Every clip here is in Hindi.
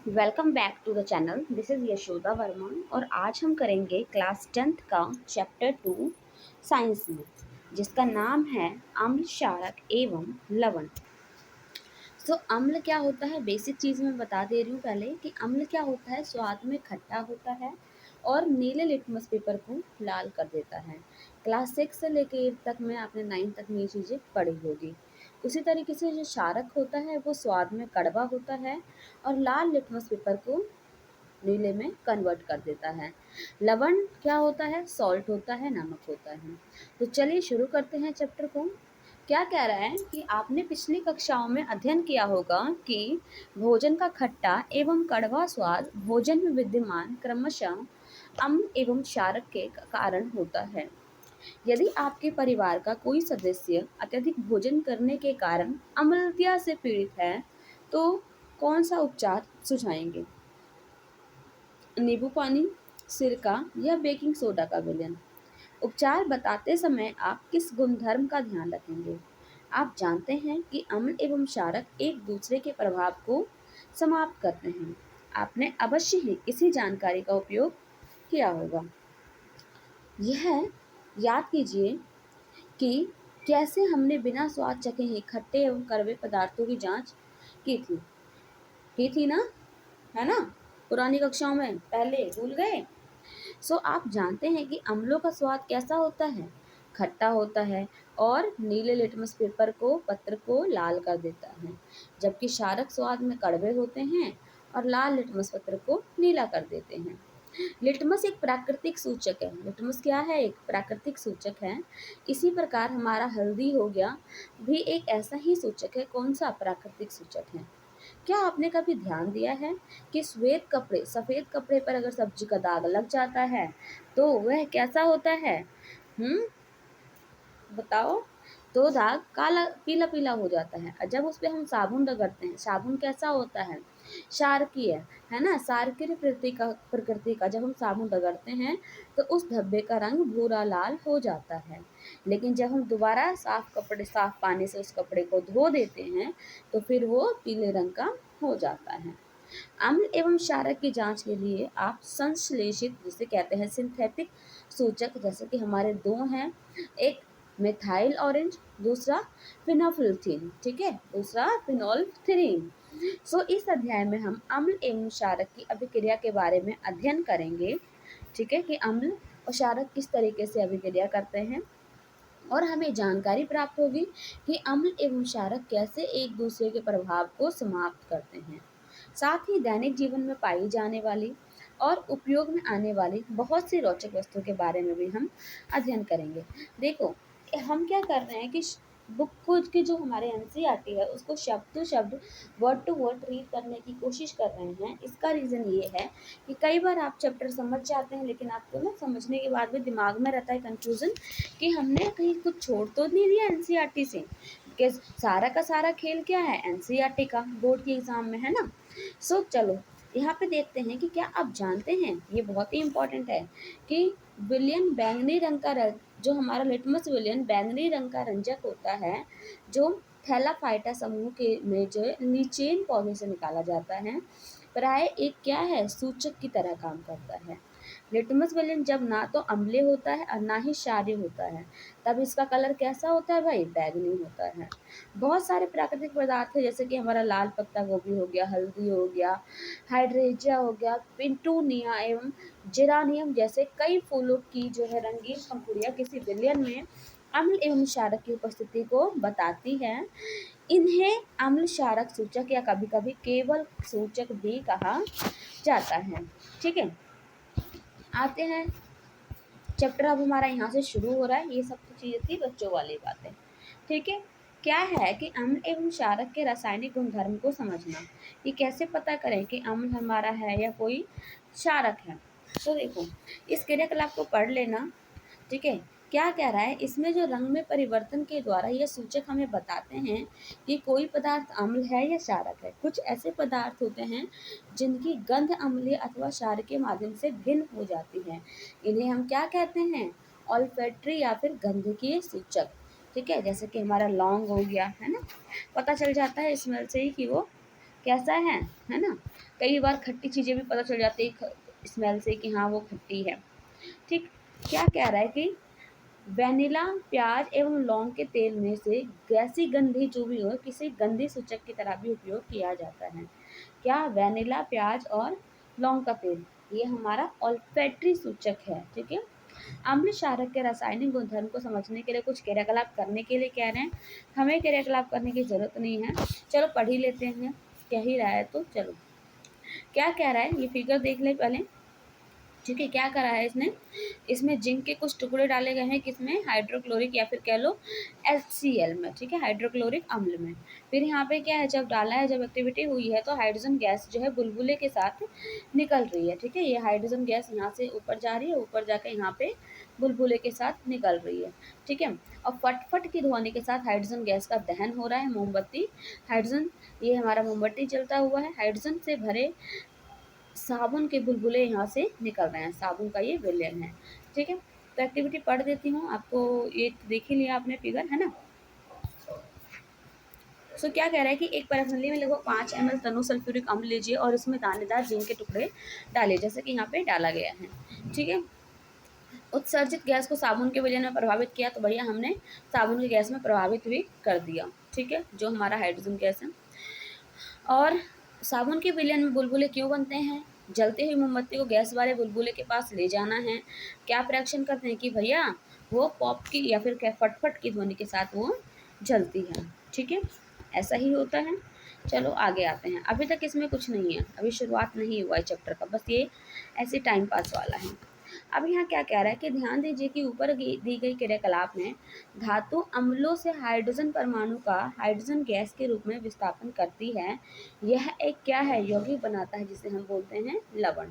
Welcome back to the channel. This is Yashoda Verma और आज हम करेंगे क्लास 10th का चैप्टर 2 साइंस में, जिसका नाम है अम्ल क्षारक एवं लवण। अम्ल क्या होता है, बेसिक चीज़ मैं बता दे रही हूँ पहले कि अम्ल क्या होता है। स्वाद में खट्टा होता है और नीले लिटमस पेपर को लाल कर देता है। क्लास 6 से लेकर 8 तक में आपने 9 तक में ये चीज़ें पढ़ी होगी। उसी तरीके से जो क्षारक होता है वो स्वाद में कड़वा होता है और लाल लिटमस पेपर को नीले में कन्वर्ट कर देता है। लवण क्या होता है, सॉल्ट होता है, नमक होता है। तो चलिए शुरू करते हैं चैप्टर को। क्या कह रहा है कि आपने पिछली कक्षाओं में अध्ययन किया होगा कि भोजन का खट्टा एवं कड़वा स्वाद भोजन में विद्यमान क्रमशः अम्ल एवं क्षारक के कारण होता है। यदि आपके परिवार का कोई सदस्य अत्यधिक भोजन करने के कारण अम्लता से पीड़ित है, तो कौन सा उपचार सुझाएंगे? नींबू पानी, सिरका या बेकिंग सोडा का विलयन। उपचार बताते समय आप किस गुणधर्म का ध्यान रखेंगे? आप जानते हैं कि अम्ल एवं क्षारक एक दूसरे के प्रभाव को समाप्त करते हैं। आपने अवश्य ही इसी जानकारी का उपयोग किया होगा। यह याद कीजिए कि कैसे हमने बिना स्वाद चखे ही खट्टे एवं कड़वे पदार्थों की जांच की थी। ना, है ना? पुरानी कक्षाओं में पहले भूल गए? आप जानते हैं कि अम्लों का स्वाद कैसा होता है? खट्टा होता है और नीले लिटमस पेपर को पत्र को लाल कर देता है, जबकि क्षारक स्वाद में कड़वे होते हैं और लाल लिटमस पत्र को नीला कर देते हैं। लिटमस एक प्राकृतिक सूचक है। लिटमस क्या है? एक प्राकृतिक सूचक है। इसी प्रकार हमारा हल्दी हो गया भी एक ऐसा ही सूचक है। कौन सा? प्राकृतिक सूचक है। क्या आपने कभी ध्यान दिया है कि सफेद कपड़े पर अगर सब्जी का दाग लग जाता है तो वह कैसा होता है? हम्म बताओ। तो दाग काला पीला पीला हो जाता है और जब उस पे हम साबुन रगड़ते हैं, साबुन कैसा होता है? क्षारकीय, है ना? क्षारकीय प्रकृति का जब हम साबुन रगड़ते हैं तो उस धब्बे का रंग भूरा लाल हो जाता है। लेकिन जब हम दोबारा साफ पानी से उस कपड़े को धो देते हैं तो फिर वो पीले रंग का हो जाता है। अम्ल एवं क्षारक की जांच के लिए आप संश्लेषित, जिसे कहते हैं सिंथेटिक सूचक, जैसे कि हमारे दो हैं, एक मिथाइल ऑरेंज, दूसरा फिनोल्फथीन, ठीक है, दूसरा फिनोल्फथीन। इस अध्याय में हम अम्ल एवं क्षारक की अभिक्रिया के बारे में अध्ययन करेंगे, ठीक है, कि अम्ल और क्षारक किस तरीके से अभिक्रिया करते हैं और हमें जानकारी प्राप्त होगी कि अम्ल एवं क्षारक कैसे एक दूसरे के प्रभाव को समाप्त करते हैं। साथ ही दैनिक जीवन में पाई जाने वाली और उपयोग में आने वाली बहुत सी रोचक वस्तुओं के बारे में भी हम अध्ययन करेंगे। देखो, हम क्या कर रहे हैं कि बुक को की जो हमारे एनसीईआरटी है उसको शब्द टू शब्द, वर्ड टू वर्ड रीड करने की कोशिश कर रहे हैं। इसका रीज़न ये है कि कई बार आप चैप्टर समझ जाते हैं लेकिन आपको ना समझने के बाद भी दिमाग में रहता है कन्फ्यूज़न कि हमने कहीं कुछ छोड़ तो नहीं दिया एनसीईआरटी से, कि सारा का सारा खेल क्या है? एनसीईआरटी का, बोर्ड के एग्ज़ाम में, है ना? चलो यहाँ पे देखते हैं कि क्या आप जानते हैं, ये बहुत ही इम्पोर्टेंट है, कि विलयन बैंगनी रंग का जो हमारा लिटमस विलयन बैंगनी रंग का रंजक होता है, जो थैलाफाइटा समूह के में जो लीचेन पौधे से निकाला जाता है, प्राय एक क्या है? सूचक की तरह काम करता है। लिटमस विलयन जब ना तो अम्लीय होता है और ना ही क्षारीय होता है, तब इसका कलर कैसा होता है भाई? बैंगनी होता है। बहुत सारे प्राकृतिक पदार्थ है, जैसे कि हमारा लाल पत्ता गोभी हो गया, हल्दी हो गया, हाइड्रेंजिया हो गया, पिंटूनिया एवं जेरानियम जैसे कई फूलों की जो है रंगीन पंखुड़ियाँ किसी विलयन में अम्ल एवं क्षारक की उपस्थिति को बताती है। इन्हें अम्ल क्षारक सूचक या कभी कभी केवल सूचक भी कहा जाता है। ठीक है, आते हैं चैप्टर। अब हमारा यहाँ से शुरू हो रहा है। ये सब तो चीज़ें थी बच्चों वाली बातें, ठीक है। क्या है कि अम्ल एवं क्षारक के रासायनिक गुणधर्म को समझना। ये कैसे पता करें कि अम्ल हमारा है या कोई क्षारक है? तो देखो, इस क्रियाकलाप को पढ़ लेना, ठीक है। क्या कह रहा है इसमें? जो रंग में परिवर्तन के द्वारा यह सूचक हमें बताते हैं कि कोई पदार्थ अम्ल है या क्षारक है। कुछ ऐसे पदार्थ होते हैं जिनकी गंध अम्लीय अथवा क्षार के माध्यम से भिन्न हो जाती है। इन्हें हम क्या कहते हैं? ऑल्फैक्टरी या फिर गंधकीय सूचक, ठीक है। जैसे कि हमारा लौंग हो गया, है ना, पता चल जाता है स्मेल से ही कि वो कैसा है ना। कई बार खट्टी चीज़ें भी पता चल जाती है स्मेल से कि हाँ वो खट्टी है। ठीक, क्या कह रहा है कि वेनिला, प्याज एवं लौंग के तेल में से गैसी गंधी जो भी हो किसी गंधी सूचक की तरह भी उपयोग किया जाता है। क्या? वेनिला, प्याज और लौंग का तेल, ये हमारा ऑल्फैक्टरी सूचक है। ठीक है। अम्ल क्षारक के रासायनिक गुणधर्म को समझने के लिए कुछ क्रियाकलाप करने के लिए कह रहे हैं। हमें क्रियाकलाप करने की जरूरत नहीं है, चलो पढ़ ही लेते हैं, कह ही रहा है तो चलो। क्या कह रहा है ये फिगर देख ले पहले। ठीक है, क्या करा है इसने, इसमें जिंक के कुछ टुकड़े डाले गए हैं, किसमें? हाइड्रोक्लोरिक या फिर कह लो HCl में। ठीक है, हाइड्रोक्लोरिक अम्ल में। फिर यहाँ पे क्या है, जब डाला है, जब एक्टिविटी हुई है तो हाइड्रोजन गैस जो है बुलबुले के साथ निकल रही है। ठीक है, ये हाइड्रोजन गैस यहाँ से ऊपर जा रही है, ऊपर जाकर यहाँ पे बुलबुले के साथ निकल रही है। ठीक है, और फटफट की ध्वनि के साथ हाइड्रोजन गैस का दहन हो रहा है। मोमबत्ती, हाइड्रोजन, ये हमारा मोमबत्ती जलता हुआ है, हाइड्रोजन से भरे साबुन के बुलबुले यहाँ से निकल रहे हैं, साबुन का ये विलयन है। ठीक है, तो एक्टिविटी पढ़ देती हूँ आपको, ये देख ही लिया आपने फिगर, है ना। सो क्या कह रहा है कि एक पैराफिनली में लगभग 5 ml तनु सल्फ्यूरिक अम्ल लीजिए और इसमें दानेदार जिंक के टुकड़े डालिए, जैसे कि यहाँ पे डाला गया है। ठीक है, उत्सर्जित गैस को साबुन के विलयन में प्रभावित किया, तो भैया हमने साबुन की गैस में प्रभावित भी कर दिया। ठीक है, जो हमारा हाइड्रोजन गैस है। और साबुन के विलयन में बुलबुले क्यों बनते हैं? जलती हुई मोमबत्ती को गैस वाले बुलबुले के पास ले जाना है। क्या रिएक्शन करते हैं कि भैया वो पॉप की या फिर क्या फटफट की ध्वनि के साथ वो जलती है। ठीक है, ऐसा ही होता है। चलो आगे आते हैं, अभी तक इसमें कुछ नहीं है, अभी शुरुआत नहीं हुआ है चैप्टर का, बस ये ऐसे टाइम पास वाला है। अब यहाँ क्या कह रहा है कि ध्यान दीजिए कि ऊपर दी गई क्रियाकलाप में धातु अम्लों से हाइड्रोजन परमाणु का हाइड्रोजन गैस के रूप में विस्थापन करती है। यह एक क्या है, यौगिक बनाता है, जिसे हम बोलते हैं लवण।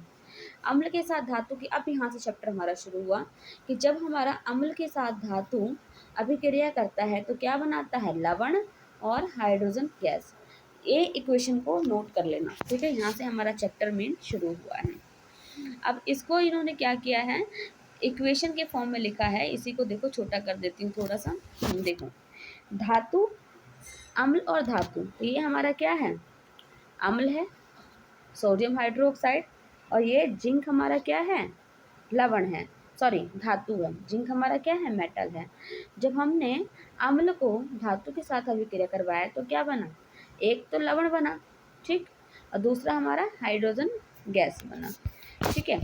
अम्ल के साथ धातु की, अब यहाँ से चैप्टर हमारा शुरू हुआ कि जब हमारा अम्ल के साथ धातु अभिक्रिया करता है तो क्या बनाता है, लवण और हाइड्रोजन गैस। ये इक्वेशन को नोट कर लेना। ठीक है, यहाँ से हमारा चैप्टर मेन शुरू हुआ है। अब इसको इन्होंने क्या किया है, इक्वेशन के फॉर्म में लिखा है। इसी को देखो, छोटा कर देती हूँ थोड़ा सा। देखो, धातु, अम्ल और धातु, तो ये हमारा क्या है, अम्ल है, सोडियम हाइड्रोक्साइड, और ये जिंक हमारा क्या है, लवण है, सॉरी धातु है। जिंक हमारा क्या है, मेटल है। जब हमने अम्ल को धातु के साथ अभिक्रिया करवाया तो क्या बना, एक तो लवण बना, ठीक, और दूसरा हमारा हाइड्रोजन गैस बना। ठीक है,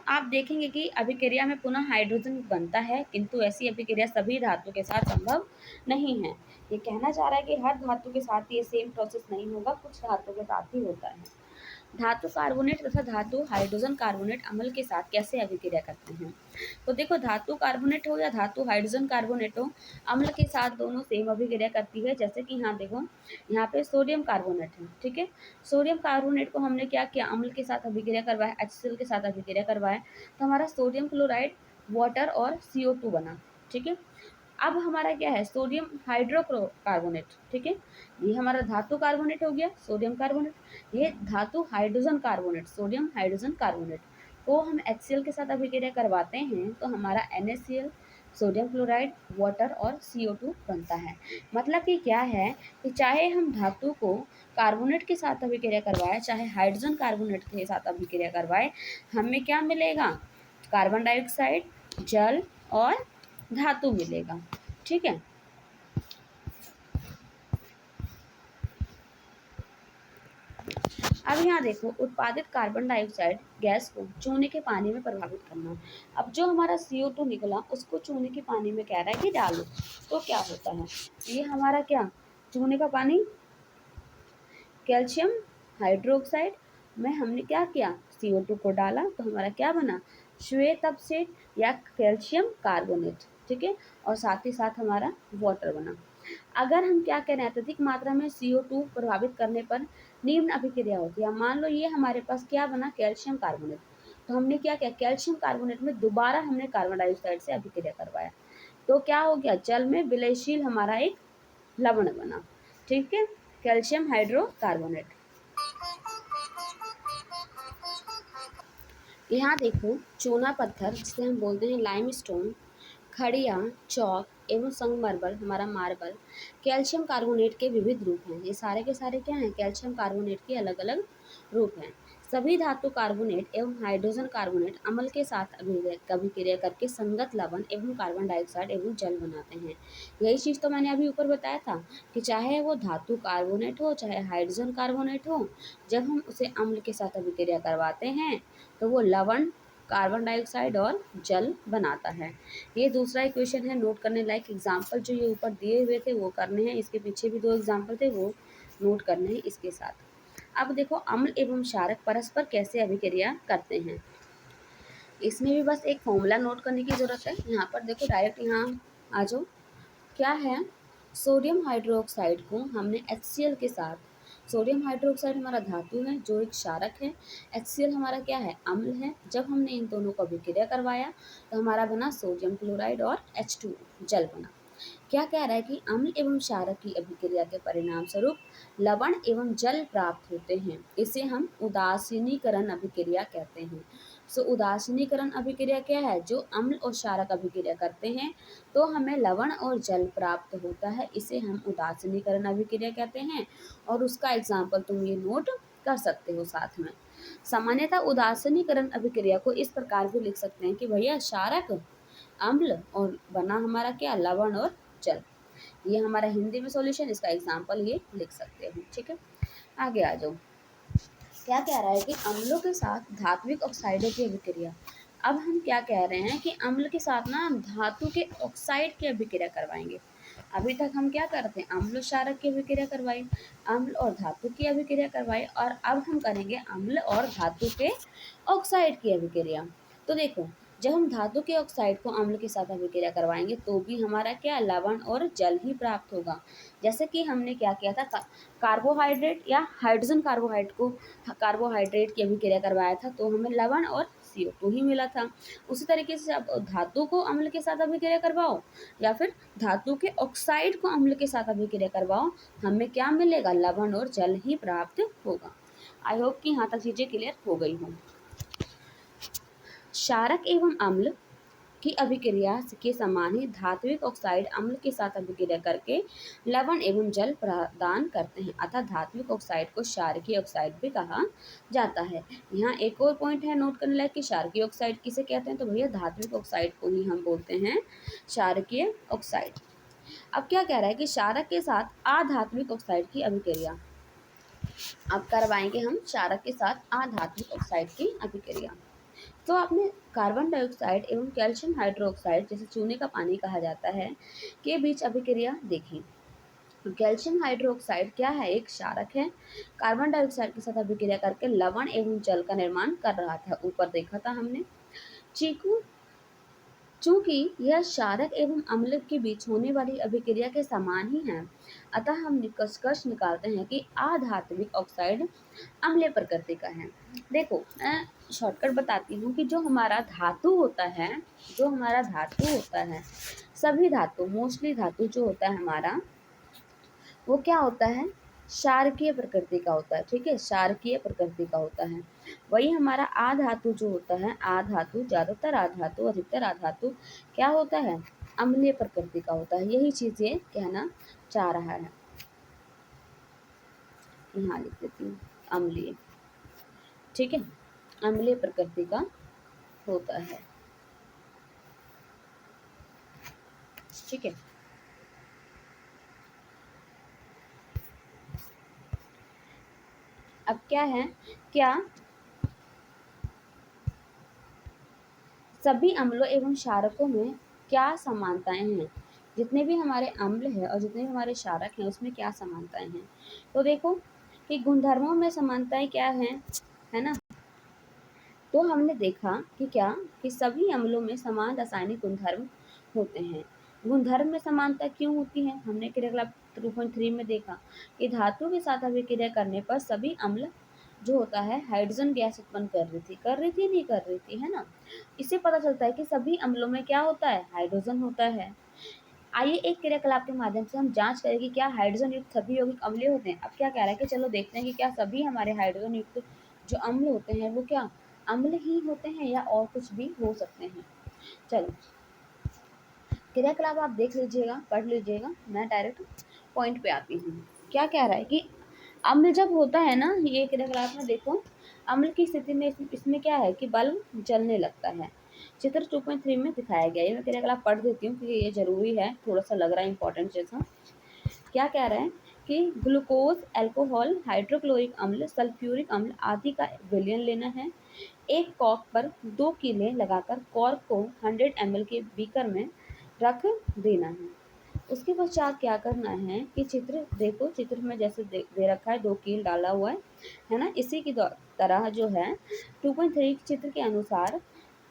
आप देखेंगे कि अभिक्रिया में पुनः हाइड्रोजन बनता है, किंतु ऐसी अभिक्रिया सभी धातु के साथ संभव नहीं है। ये कहना चाह रहा है कि हर धातु के साथ ये सेम प्रोसेस नहीं होगा, कुछ धातु के साथ ही होता है। धातु कार्बोनेट तथा धातु हाइड्रोजन कार्बोनेट अम्ल के साथ कैसे अभिक्रिया करते हैं? तो देखो, धातु कार्बोनेट हो या धातु हाइड्रोजन कार्बोनेट हो, अम्ल के साथ दोनों सेम अभिक्रिया करती है। जैसे कि यहाँ देखो, यहाँ पे सोडियम कार्बोनेट है। ठीक है, सोडियम कार्बोनेट को हमने क्या किया, अम्ल के साथ अभिक्रिया करवाया, HCl के साथ अभिक्रिया करवाया, तो हमारा सोडियम क्लोराइड, वाटर और CO2 बना। ठीक है, अब हमारा क्या है, सोडियम हाइड्रोक्रोकार्बोनेट। ठीक है, ये हमारा धातु कार्बोनेट हो गया, सोडियम कार्बोनेट। ये धातु hydrogen carbonate, sodium hydrogen carbonate को हम HCl के साथ अभिक्रिया करवाते हैं तो हमारा NaCl, सोडियम क्लोराइड, वाटर और CO2 बनता है। मतलब कि क्या है कि चाहे हम धातु को कार्बोनेट के साथ अभिक्रिया करवाए, चाहे हाइड्रोजन कार्बोनेट के साथ अभिक्रिया करवाए, हमें क्या मिलेगा, कार्बन डाइऑक्साइड, जल और धातु मिलेगा। ठीक है, अब यहाँ देखो, उत्पादित कार्बन डाइऑक्साइड गैस को चूने के पानी में प्रभावित करना। अब जो हमारा CO2 निकला उसको चूने के पानी में कह रहा है कि डालो, तो क्या होता है, ये हमारा क्या, चूने का पानी, कैल्शियम हाइड्रोक्साइड में हमने क्या किया, CO2 को डाला, तो हमारा क्या बना, श्वेत अपक्षय या कैल्शियम कार्बोनेट। ठीक है, और साथ ही साथ हमारा वाटर बना। अगर हम क्या करें, अत्यधिक मात्रा में CO2 प्रभावित करने पर निम्न अभिक्रिया होती है। मान लो ये हमारे पास क्या बना, कैल्शियम कार्बोनेट, तो हमने क्या किया, कैल्शियम कार्बोनेट में दोबारा हमने कार्बन डाइऑक्साइड से अभिक्रिया करवाया, तो क्या हो गया, जल में विलयशील हमारा एक लवण बना। ठीक है, कैल्शियम हाइड्रोकार्बोनेट। यहाँ देखो, चूना पत्थर जिसे हम बोलते हैं लाइमस्टोन, खड़िया, चौक, एवं संगमरमर हमारा मार्बल कैल्शियम कार्बोनेट के विविध रूप हैं। ये सारे के सारे क्या हैं? कैल्शियम कार्बोनेट के अलग अलग रूप हैं। सभी धातु कार्बोनेट एवं हाइड्रोजन कार्बोनेट अम्ल के साथ अभिक्रिया करके संगत लवण एवं कार्बन डाइऑक्साइड एवं जल बनाते हैं। यही चीज़ तो मैंने अभी ऊपर बताया था कि चाहे वो धातु कार्बोनेट हो चाहे हाइड्रोजन कार्बोनेट हो, जब हम उसे अम्ल के साथ अभिक्रिया करवाते हैं तो वो लवण, कार्बन डाइऑक्साइड और जल बनाता है। ये दूसरा इक्वेशन है, नोट करने लायक। एग्जाम्पल जो ये ऊपर दिए हुए थे वो करने हैं, इसके पीछे भी 2 एग्जाम्पल थे वो नोट करने हैं इसके साथ। अब देखो अम्ल एवं क्षारक परस्पर कैसे अभिक्रिया करते हैं। इसमें भी बस एक फॉर्मूला नोट करने की ज़रूरत है। यहाँ पर देखो डायरेक्ट यहाँ आ जाओ। क्या है? सोडियम हाइड्रोक्साइड को हमने HCl के साथ, सोडियम हाइड्रोक्साइड हमारा धातु है जो एक क्षारक है, HCl हमारा क्या है? अम्ल है। जब हमने इन दोनों को अभिक्रिया करवाया तो हमारा बना सोडियम क्लोराइड और H2 जल बना। क्या कह रहा है कि अम्ल एवं क्षारक की अभिक्रिया के परिणाम स्वरूप लवण एवं जल प्राप्त होते हैं। इसे हम उदासीनीकरण अभिक्रिया कहते हैं। उदासीनीकरण अभिक्रिया क्या है? जो अम्ल और क्षारक अभिक्रिया करते हैं तो हमें लवण और जल प्राप्त होता है, इसे हम उदासीनीकरण अभिक्रिया कहते हैं। और उसका एग्जाम्पल तुम ये नोट कर सकते हो साथ में। सामान्यतः उदासीनीकरण अभिक्रिया को इस प्रकार भी लिख सकते हैं कि भैया क्षारक, अम्ल और बना हमारा क्या? लवण और जल। ये हमारा हिंदी में सॉल्यूशन, इसका एग्जाम्पल ये लिख सकते हो। ठीक है, आगे आ जाओ। क्या कह रहा है कि अम्लों के साथ धात्विक ऑक्साइडों की अभिक्रिया। अब हम क्या कह रहे हैं कि अम्ल के साथ ना हम धातु के ऑक्साइड की अभिक्रिया करवाएंगे। अभी तक हम क्या करते हैं? अम्ल क्षारक की अभिक्रिया करवाई, अम्ल और धातु की अभिक्रिया करवाई, और अब हम करेंगे अम्ल और धातु के ऑक्साइड की अभिक्रिया। तो देखो, जब हम धातु के ऑक्साइड को अम्ल के साथ अभिक्रिया करवाएंगे तो भी हमारा क्या? लवण और जल ही प्राप्त होगा। जैसे कि हमने क्या किया था? कार्बोहाइड्रेट या हाइड्रोजन कार्बोहाइड्रेट की अभिक्रिया करवाया था तो हमें लवण और CO2 ही मिला था। उसी तरीके से अब धातु को अम्ल के साथ अभिक्रिया करवाओ या फिर धातु के ऑक्साइड को अम्ल के साथ अभिक्रिया करवाओ, हमें क्या मिलेगा? लवण और जल ही प्राप्त होगा। आई होप कि यहाँ तक चीजें क्लियर हो गई हों। क्षारक एवं अम्ल की अभिक्रिया के समान ही धात्विक ऑक्साइड अम्ल के साथ अभिक्रिया करके लवण एवं जल प्रदान करते हैं, अतः धात्विक ऑक्साइड को क्षारकीय ऑक्साइड भी कहा जाता है। यहाँ एक और पॉइंट है नोट करने लायक कि क्षारकीय ऑक्साइड किसे कहते हैं? तो भैया धात्विक ऑक्साइड को ही हम बोलते हैं क्षारकीय ऑक्साइड। अब क्या कह रहा है कि क्षारक के साथ अधात्विक ऑक्साइड की अभिक्रिया। अब करवाएंगे हम क्षारक के साथ अधात्विक ऑक्साइड की अभिक्रिया। तो आपने कार्बन डाइऑक्साइड एवं कैल्शियम हाइड्रोक्साइड, जिसे चूने का पानी कहा जाता है, के बीच अभिक्रिया देखी। कैल्शियम हाइड्रोक्साइड क्या है? एक क्षारक है। कार्बन डाइऑक्साइड के साथ अभिक्रिया करके लवण एवं जल का निर्माण कर रहा था, ऊपर देखा था हमने। चूंकि यह क्षारक एवं अम्ल के बीच होने वाली अभिक्रिया के समान ही है, अतः हम निष्कर्ष निकालते हैं कि अधात्विक ऑक्साइड अम्लीय प्रकृति का है। देखो, मैं शॉर्टकट बताती हूँ कि जो हमारा धातु होता है, सभी धातु, मोस्टली धातु जो होता है हमारा, वो क्या होता है? क्षारकीय प्रकृति का होता है। ठीक है, क्षारकीय प्रकृति का होता है। वही हमारा आधातु जो होता है, आधातु, ज्यादातर आधातु, अधिकतर आधातु क्या होता है? अम्लीय प्रकृति का होता है। यही चीज ये कहना चाह रहा है। यहाँ लिख देती हूँ अम्लीय। ठीक है, अम्लीय प्रकृति का होता है। ठीक है, अब क्या है? क्या सभी अम्लों एवं क्षारकों में क्या समानताएं हैं? जितने भी हमारे अम्ल है और जितने भी हमारे क्षारक हैं उसमें क्या समानताएं हैं? तो देखो कि गुणधर्मों में समानताएं क्या हैं, है ना? तो हमने देखा कि क्या कि सभी अम्लों में समान रासायनिक गुणधर्म होते हैं। गुणधर्म में समानता क्यों होती है? हमने क्रियाकलाप 2.3 में देखा कि धातु के साथ अभिक्रिया करने पर सभी अम्ल जो होता है हाइड्रोजन गैस उत्पन्न कर रही थी नहीं कर रही थी, है ना? इससे पता चलता है कि सभी अम्लों में क्या होता है? हाइड्रोजन होता है। आइए एक क्रियाकलाप के माध्यम से हम जांच करें कि क्या हाइड्रोजन युक्त सभी यौगिक अम्लीय होते हैं। अब क्या कह रहा है कि चलो देखते हैं कि क्या सभी हमारे हाइड्रोजन युक्त जो अम्ल होते हैं वो क्या अम्ल ही होते हैं या और कुछ भी हो सकते हैं। चलो, क्रियाकलाप आप देख लीजिएगा, पढ़ लीजिएगा, मैं डायरेक्ट पॉइंट पे आती हूँ। क्या कह रहा है कि अम्ल जब होता है ना, ये क्रियाकलाप में देखो, अम्ल की स्थिति में इसमें क्या है कि बल्ब जलने लगता है। चित्र 2.3 में दिखाया गया है। ये मैं क्रियाकलाप पढ़ देती हूँ क्योंकि ये जरूरी है, थोड़ा सा लग रहा है इंपॉर्टेंट जैसा। क्या कह रहा है कि ग्लूकोज, अल्कोहल, हाइड्रोक्लोरिक अम्ल, सल्फ्यूरिक अम्ल आदि का विलयन लेना है। एक कॉर्क पर 2 कीले लगाकर कॉर्क को 100 ml के बीकर में रख देना है। उसके पश्चात क्या करना है कि चित्र देखो, चित्र में जैसे दे रखा है 2 कील डाला हुआ है ना। इसी की तरह जो है 2.3 चित्र के अनुसार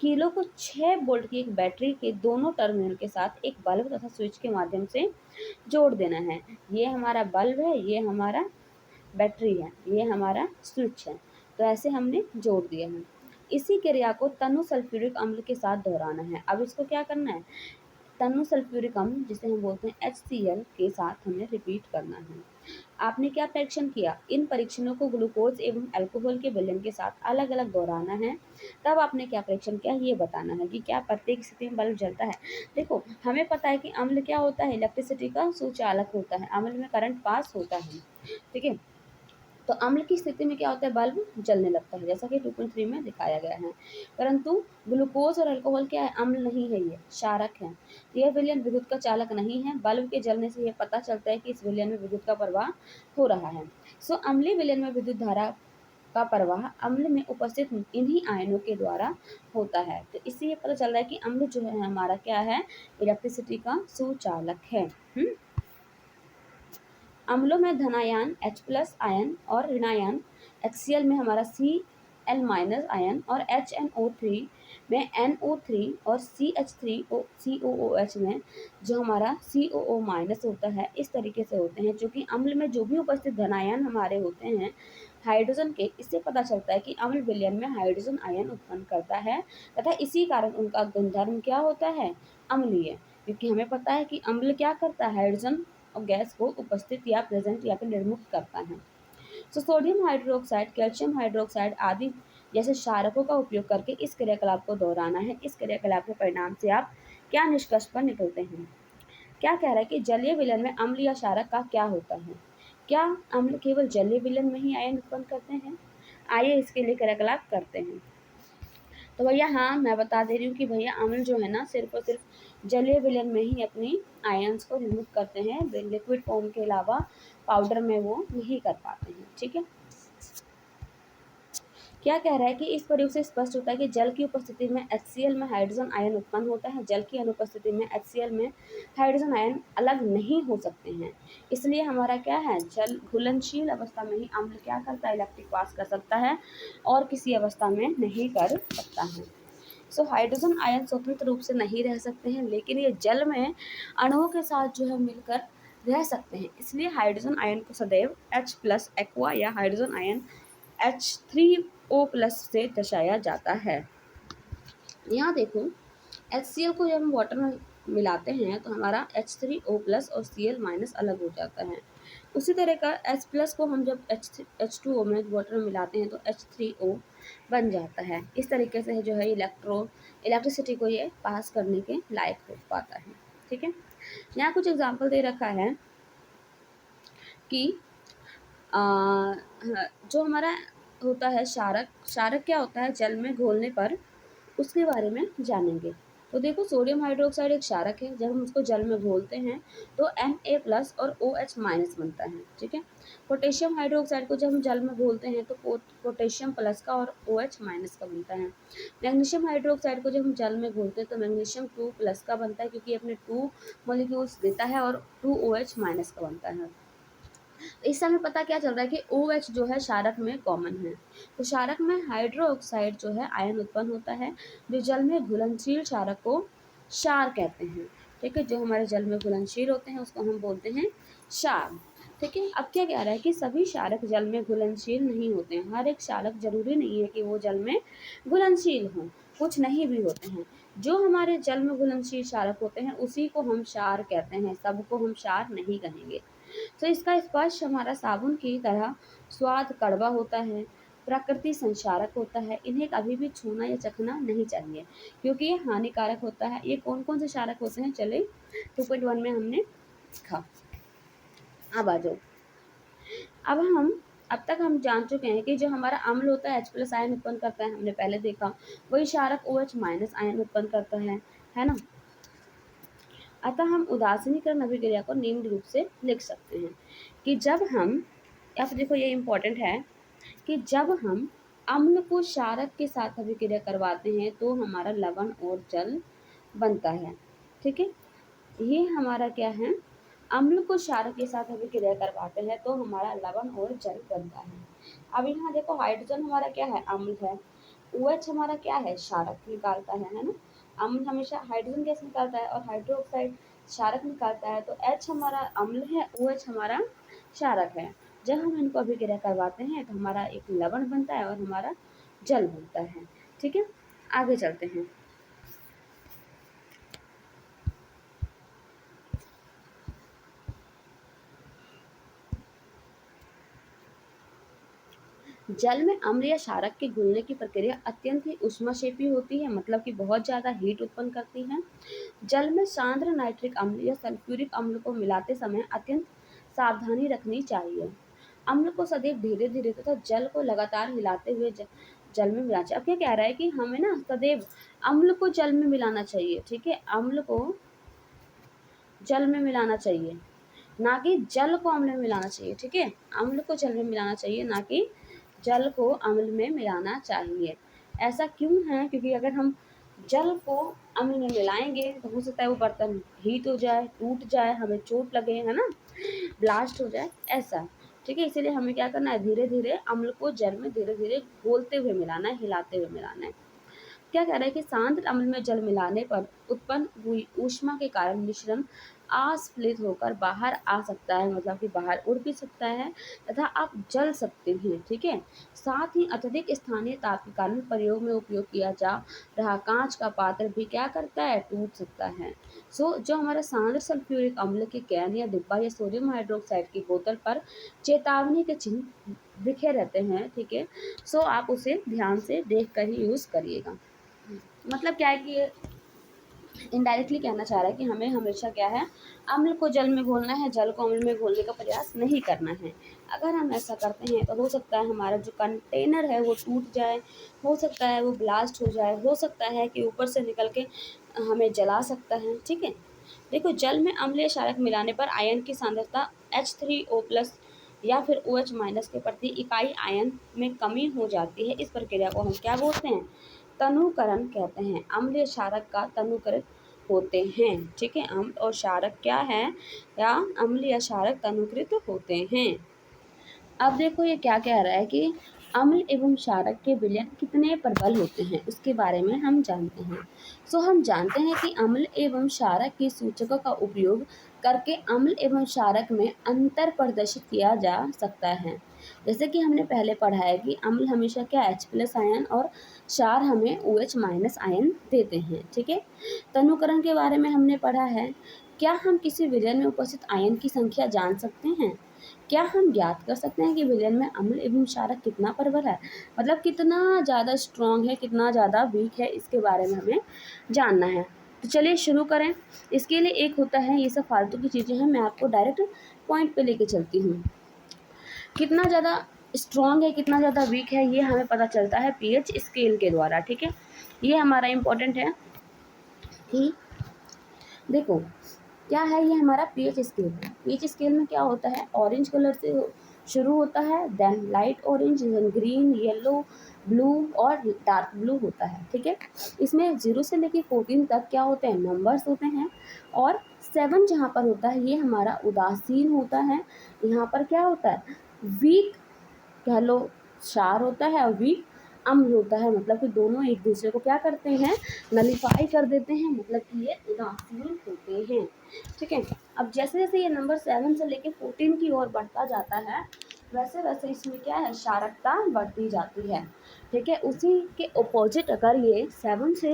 कीलों को 6 वोल्ट की एक बैटरी के दोनों टर्मिनल के साथ एक बल्ब तथा स्विच के माध्यम से जोड़ देना है। ये हमारा बल्ब है, ये हमारा बैटरी है, ये हमारा स्विच है। तो ऐसे हमने जोड़ दिया है। इसी क्रिया को तनु सल्फ्यूरिक अम्ल के साथ दोहराना है। अब इसको क्या करना है, तनु सल्फ्यूरिक अम्ल जिसे हम बोलते हैं HCl के साथ हमें रिपीट करना है। आपने क्या परीक्षण किया, इन परीक्षणों को ग्लूकोज एवं अल्कोहल के विलयन के साथ अलग अलग दोहराना है। तब आपने क्या परीक्षण किया ये बताना है कि क्या प्रत्येक स्थिति में बल्ब जलता है। देखो, हमें पता है कि अम्ल क्या होता है, इलेक्ट्रिसिटी का सुचालक होता है, अम्ल में करंट पास होता है। ठीक है, तो अम्ल की स्थिति में क्या होता है, बल्ब जलने लगता है, जैसा कि 2.3 में दिखाया गया है। परंतु ग्लूकोज और अल्कोहल क्या है, अम्ल नहीं है, ये क्षारक है। यह विलयन विद्युत का चालक नहीं है। बल्ब के जलने से यह पता चलता है कि इस विलयन में विद्युत का प्रवाह हो रहा है। सो अम्लीय विलयन में विद्युत धारा का प्रवाह अम्ल में उपस्थित इन्हीं आयनों के द्वारा होता है। तो इससे ये पता चल रहा है कि अम्ल जो है हमारा क्या है, इलेक्ट्रिसिटी का सुचालक है। अम्लों में धनायन H+ आयन और ऋणायन HCl में हमारा Cl- आयन और HNO3 में NO3 और CH3COOH में जो हमारा COO- होता है, इस तरीके से होते हैं। क्योंकि अम्ल में जो भी उपस्थित धनायन हमारे होते हैं हाइड्रोजन के, इससे पता चलता है कि अम्ल विलयन में हाइड्रोजन आयन उत्पन्न करता है तथा इसी कारण उनका गुणधर्म क्या होता है, अम्लीय। क्योंकि हमें पता है कि अम्ल क्या करता है, हाइड्रोजन और गैस को उपस्थित या प्रेजेंट या फिर निर्मुक्त करता है। तो सोडियम हाइड्रोक्साइड, कैल्शियम हाइड्रोक्साइड आदि जैसे क्षारकों का उपयोग करके इस क्रियाकलाप को दोहराना है। इस क्रियाकलाप के परिणाम से आप क्या निष्कर्ष पर निकलते हैं। क्या कह रहा है कि जलीय विलयन में अम्ल या क्षारक का क्या होता है। क्या अम्ल केवल जलीय विलयन में ही आयन उत्पन्न करते हैं। आइए इसके लिए क्रियाकलाप करते हैं। तो भैया हाँ, मैं बता दे रही हूँ कि भैया अम्ल जो है ना सिर्फ और सिर्फ जलीय विलयन में ही अपनी आयन्स को रिमूव करते हैं, लिक्विड फॉर्म के अलावा पाउडर में वो नहीं कर पाते हैं। ठीक है, क्या कह रहा है कि इस प्रयोग से स्पष्ट होता है कि जल की उपस्थिति में HCl में हाइड्रोजन आयन उत्पन्न होता है, जल की अनुपस्थिति में HCl में हाइड्रोजन आयन अलग नहीं हो सकते हैं। इसलिए हमारा क्या है, जल घुलनशील अवस्था में ही अम्ल क्या करता है, इलेक्ट्रिक पास कर सकता है और किसी अवस्था में नहीं कर सकता है। सो हाइड्रोजन आयन स्वतंत्र रूप से नहीं रह सकते हैं, लेकिन ये जल में अणुओं के साथ जो है मिलकर रह सकते हैं। इसलिए हाइड्रोजन आयन को सदैव H+ एक्वा या हाइड्रोजन आयन H3O+ से दर्शाया जाता है। यहाँ देखो, HCl को जब हम वाटर में मिलाते हैं तो हमारा H3O+ और Cl- अलग हो जाता है। उसी तरह का H+ को हम जब H2O में वाटर में मिलाते हैं तो H3O बन जाता है। इस तरीके से जो है इलेक्ट्रिसिटी को ये पास करने के लायक हो पाता है। ठीक है, यहाँ कुछ एग्जाम्पल दे रखा है कि जो हमारा होता है क्षारक, क्षारक क्या होता है, जल में घोलने पर उसके बारे में जानेंगे। तो देखो, सोडियम हाइड्रोक्साइड एक क्षारक है। जब हम उसको जल में घोलते हैं तो Na+ और OH- बनता है। ठीक है, पोटेशियम हाइड्रोक्साइड को जब हम जल में घोलते हैं तो पोटेशियम प्लस का और OH- का बनता है। मैग्नीशियम हाइड्रोक्साइड को जब हम जल में घोलते हैं तो मैग्नीशियम 2+ का बनता है, क्योंकि अपने 2 मॉलिक्यूल्स देता है और 2 OH- का बनता है। इस समय पता क्या चल रहा है कि OH जो है क्षारक में कॉमन है। तो क्षारक में हाइड्रोक्साइड जो है आयन उत्पन्न होता है, जो जल में घुलनशील क्षारक को क्षार कहते हैं। ठीक है, जो हमारे जल में घुलनशील होते हैं उसको हम बोलते हैं क्षार। ठीक है, अब क्या कह रहा है कि सभी क्षारक जल में घुलनशील नहीं होते हैं। हर एक क्षारक जरूरी नहीं है कि वो जल में घुलनशील हों, कुछ नहीं भी होते हैं। जो हमारे जल में घुलनशील क्षारक होते हैं उसी को हम क्षार कहते हैं, सबको हम क्षार नहीं कहेंगे। तो इसका स्पर्श हमारा साबुन की तरह स्वाद कड़वा होता है। प्रकृति संक्षारक होता है, इन्हें कभी भी छूना या चखना नहीं चाहिए क्योंकि ये हानिकारक होता है। ये कौन कौन से क्षारक होते हैं, चले 2.1 में हमने सीखा। अब आ जाओ, अब तक हम जान चुके हैं कि जो हमारा अम्ल होता है H+ आयन उत्पन्न करता है, हमने पहले देखा। वही क्षारक OH- आयन उत्पन्न करता है ना। अतः हम उदासीनीकरण अभिक्रिया को निम्न रूप से लिख सकते हैं कि जब हम, या फिर देखो ये इम्पोर्टेंट है कि जब हम अम्ल को क्षारक के साथ अभिक्रिया करवाते हैं तो हमारा लवण और जल बनता है। ठीक है, ये हमारा क्या है, अम्ल को क्षारक के साथ अभिक्रिया करवाते हैं तो हमारा लवण और जल बनता है। अब यहाँ देखो हाइड्रोजन हमारा क्या है, अम्ल है। OH हमारा क्या है, क्षारक निकालता है ना। अम्ल हमेशा हाइड्रोजन गैस निकालता है और हाइड्रोक्साइड क्षारक निकालता है। तो H हमारा अम्ल है, OH हमारा क्षारक है। जब हम इनको अभिक्रिया करवाते हैं तो हमारा एक लवण बनता है और हमारा जल बनता है। ठीक है, आगे चलते हैं। जल में अम्ल या क्षारक के घुलने की प्रक्रिया अत्यंत ही ऊष्माक्षेपी होती है, मतलब कि बहुत ज़्यादा हीट उत्पन्न करती है। जल में सांद्र नाइट्रिक अम्ल या सल्फ्यूरिक अम्ल को मिलाते समय अत्यंत सावधानी रखनी चाहिए। अम्ल को सदैव धीरे धीरे तथा जल को लगातार हिलाते हुए जल में मिलाना चाहिए। अब क्या कह रहा है कि हमें ना सदैव अम्ल को जल में मिलाना चाहिए। ठीक है, अम्ल को जल में मिलाना चाहिए, ना कि जल को अम्ल में मिलाना चाहिए। ठीक है, अम्ल को जल में मिलाना चाहिए, ना कि जल को अम्ल में मिलाना चाहिए। ऐसा क्यों है, क्योंकि अगर हम जल को अम्ल में मिलाएंगे तो हो सकता है वो बर्तन हीट हो जाए, टूट जाए, हमें चोट लगे, है ना, ब्लास्ट हो जाए, ऐसा। ठीक है, इसीलिए हमें क्या करना है, धीरे धीरे अम्ल को जल में धीरे धीरे घोलते हुए मिलाना है, हिलाते हुए मिलाना है। क्या कह रहा है कि सांद्र अम्ल में जल मिलाने पर उत्पन्न हुई ऊष्मा के कारण मिश्रण अस्फलित होकर बाहर आ सकता है, मतलब कि बाहर उड़ भी सकता है तथा आप जल सकते हैं। ठीक है, साथ ही अत्यधिक स्थानीय ताप के कारण प्रयोग में उपयोग किया जा रहा कांच का पात्र भी क्या करता है, टूट सकता है। जो हमारा सांद्र सल्फ्यूरिक अम्ल के कैन या डिब्बा या सोडियम हाइड्रोक्साइड की बोतल पर चेतावनी के चिन्ह दिखे रहते हैं। ठीक है, आप उसे ध्यान से देख कर ही यूज करिएगा। मतलब क्या है कि ये इनडायरेक्टली कहना चाह रहा है कि हमें हमेशा क्या है, अम्ल को जल में घोलना है, जल को अम्ल में घोलने का प्रयास नहीं करना है। अगर हम ऐसा करते हैं तो हो सकता है हमारा जो कंटेनर है वो टूट जाए, हो सकता है वो ब्लास्ट हो जाए, हो सकता है कि ऊपर से निकल के हमें जला सकता है। ठीक है, देखो जल में अम्लीय क्षारक मिलाने पर आयन की सांद्रता H3O+ या फिर OH- के प्रति इकाई आयन में कमी हो जाती है। इस प्रक्रिया को हम क्या बोलते हैं, तनुकरण कहते हैं। अम्लीय क्षारक का तनुकृत होते हैं। ठीक है, अम्ल और क्षारक क्या है, या अम्ल या क्षारक तनुकृत होते हैं। अब देखो ये क्या कह रहा है कि अम्ल एवं क्षारक के विलयन कितने प्रबल होते हैं, उसके बारे में हम जानते हैं। हम जानते हैं कि अम्ल एवं क्षारक के सूचकों का उपयोग करके अम्ल एवं क्षारक में अंतर प्रदर्शित किया जा सकता है। जैसे कि हमने पहले पढ़ा है कि अम्ल हमेशा क्या H+ आयन और क्षार हमें OH- आयन देते हैं। ठीक है, तनुकरण के बारे में हमने पढ़ा है। क्या हम किसी विलयन में उपस्थित आयन की संख्या जान सकते हैं? क्या हम ज्ञात कर सकते हैं कि विलयन में अम्ल एवं क्षारक कितना प्रबल है, मतलब कितना ज़्यादा स्ट्रॉन्ग है, कितना ज़्यादा वीक है, इसके बारे में हमें जानना है। तो चलिए शुरू करें। इसके लिए एक होता है, ये सब फालतू की चीज़ें हैं, मैं आपको डायरेक्ट पॉइंट पे लेके चलती हूँ। कितना ज़्यादा स्ट्रॉन्ग है, कितना ज़्यादा वीक है, ये हमें पता चलता है pH स्केल के द्वारा। ठीक है, ये हमारा इम्पोर्टेंट है कि देखो क्या है, ये हमारा pH स्केल है। pH स्केल में क्या होता है, ऑरेंज कलर से शुरू होता है, then light orange, then green, yellow, blue और डार्क ब्लू होता है। ठीक है, इसमें 0 से लेके 14 तक क्या होते हैं, नंबर्स होते हैं। और 7 जहाँ पर होता है ये हमारा उदासीन होता है। यहाँ पर क्या होता है, वीक कह लो क्षार होता है और वीक अम्ल होता है, मतलब कि दोनों एक दूसरे को क्या करते हैं, नलीफाई कर देते हैं, मतलब कि ये उदासीन होते हैं। ठीक है, अब जैसे जैसे ये नंबर 7 से लेके 14 की ओर बढ़ता जाता है, वैसे वैसे इसमें क्या है, क्षारकता बढ़ती जाती है। ठीक है, उसी के अपोजिट अगर ये 7 से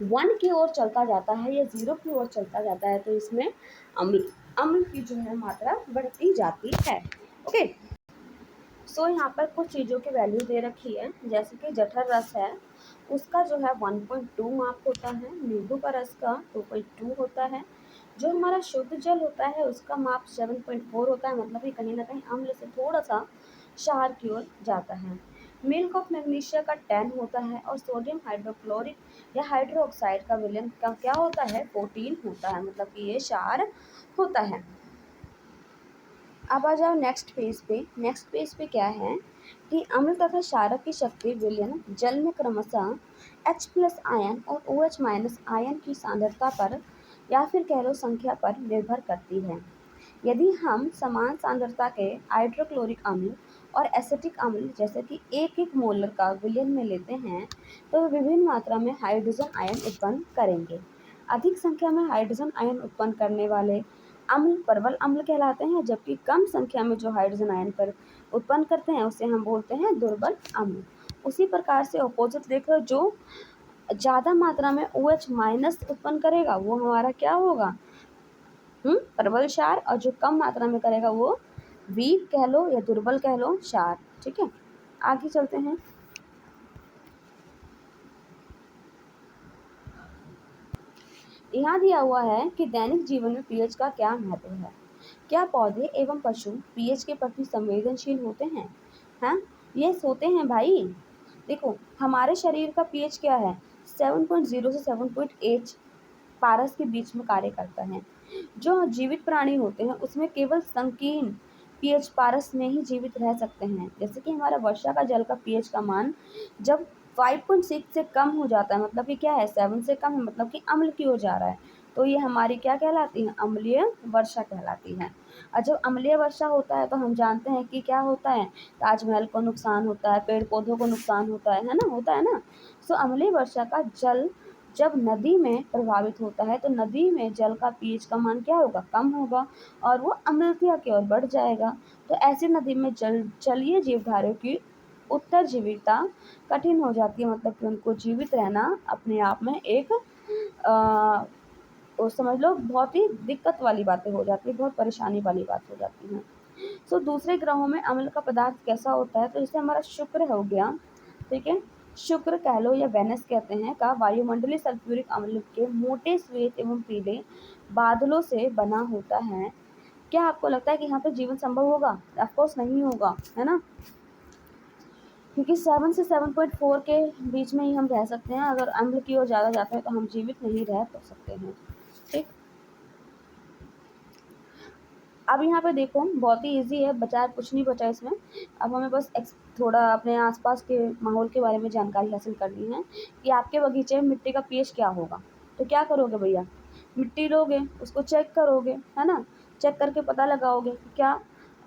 1 की ओर चलता जाता है या 0 की ओर चलता जाता है तो इसमें अम्ल अम्ल की जो है मात्रा बढ़ती जाती है। ओके, सो यहाँ पर कुछ चीज़ों की वैल्यू दे रखी है, जैसे कि जठर रस है उसका जो है 1.2 माप होता है, नींबू का रस का 2.2 होता है, जो हमारा शुद्ध जल होता है उसका माप 7.4 होता है, मतलब कि कहीं ना कहीं अम्ल से थोड़ा सा क्षार की ओर जाता है। मिल्क ऑफ मैग्नीशिया का 10 होता है और सोडियम हाइड्रोक्लोरिक या हाइड्रोक्साइड का विलयन का क्या होता है 14 होता है, मतलब कि ये क्षार होता है। अब आ जाओ नेक्स्ट पेज पे। नेक्स्ट पेज पे क्या है कि अम्ल तथा क्षारक की शक्ति विलयन जल में क्रमशः H+ आयन और OH- आयन की सांद्रता पर या फिर कह लो संख्या पर निर्भर करती है। यदि हम समान सांद्रता के हाइड्रोक्लोरिक अम्ल और एसिटिक अम्ल जैसे कि 1 मोलर का विलयन में लेते हैं तो वे विभिन्न मात्रा में हाइड्रोजन आयन उत्पन्न करेंगे। अधिक संख्या में हाइड्रोजन आयन उत्पन्न करने वाले अम्ल प्रबल अम्ल कहलाते हैं, जबकि कम संख्या में जो हाइड्रोजन आयन पर उत्पन्न करते हैं उसे हम बोलते हैं दुर्बल अम्ल। उसी प्रकार से अपोजिट देख लो, जो ज़्यादा मात्रा में OH- उत्पन्न करेगा वो हमारा क्या होगा प्रबल क्षार, और जो कम मात्रा में करेगा वो वीक कह लो या दुर्बल कह लो क्षार। ठीक है, आगे चलते हैं। यहाँ दिया हुआ है कि दैनिक जीवन में पीएच का क्या महत्व है। क्या पौधे एवं पशु पीएच के प्रति संवेदनशील होते हैं? हाँ, यस होते हैं भाई। देखो हमारे शरीर का पीएच क्या है 7.0 से 7.8 पारस के बीच में कार्य करता है। जो जीवित प्राणी होते हैं उसमें केवल संकीर्ण पीएच पारस में ही जीवित रह सकते हैं। जैसे कि हमारा वर्षा का जल का पीएच का मान जब 5.6 से कम हो जाता है, मतलब कि क्या है 7 से कम है, मतलब कि अम्ल की ओर जा रहा है, तो ये हमारी क्या कहलाती है अम्लीय वर्षा कहलाती है। और जब अम्लीय वर्षा होता है तो हम जानते हैं कि क्या होता है, ताजमहल को नुकसान होता है, पेड़ पौधों को नुकसान होता है ना, होता है ना। सो अम्लीय वर्षा का जल जब नदी में प्रभावित होता है तो नदी में जल का पीएच का मान क्या होगा कम होगा और वो अम्लता की ओर बढ़ जाएगा। तो ऐसी नदी में जलीय जीवधारियों की उत्तरजीविता कठिन हो जाती है, मतलब कि उनको जीवित रहना अपने आप में एक और समझ लो बहुत ही दिक्कत वाली बातें हो जाती है, बहुत परेशानी वाली बात हो जाती है। सो दूसरे ग्रहों में अम्ल का पदार्थ कैसा होता है, तो जैसे हमारा शुक्र हो गया, ठीक है, शुक्र कह लो या वेनस कहते हैं का वायुमंडलीय सल्फ्यूरिक अम्ल के मोटे श्वेत एवं पीले बादलों से बना होता है। क्या आपको लगता है कि यहाँ पे जीवन संभव होगा? ऑफकोर्स नहीं होगा, है ना, क्योंकि 7 से 7.4 के बीच में ही हम रह सकते हैं। अगर अम्ल की ओर ज़्यादा जाते हैं तो हम जीवित नहीं रह सकते हैं। ठीक, अब यहाँ पे देखो बहुत ही इजी है, बचा कुछ नहीं बचा इसमें। अब हमें बस थोड़ा अपने आसपास के माहौल के बारे में जानकारी हासिल करनी है कि आपके बगीचे में मिट्टी का पीएच क्या होगा। तो क्या करोगे भैया, मिट्टी लोगे, उसको चेक करोगे, है ना, चेक करके पता लगाओगे कि क्या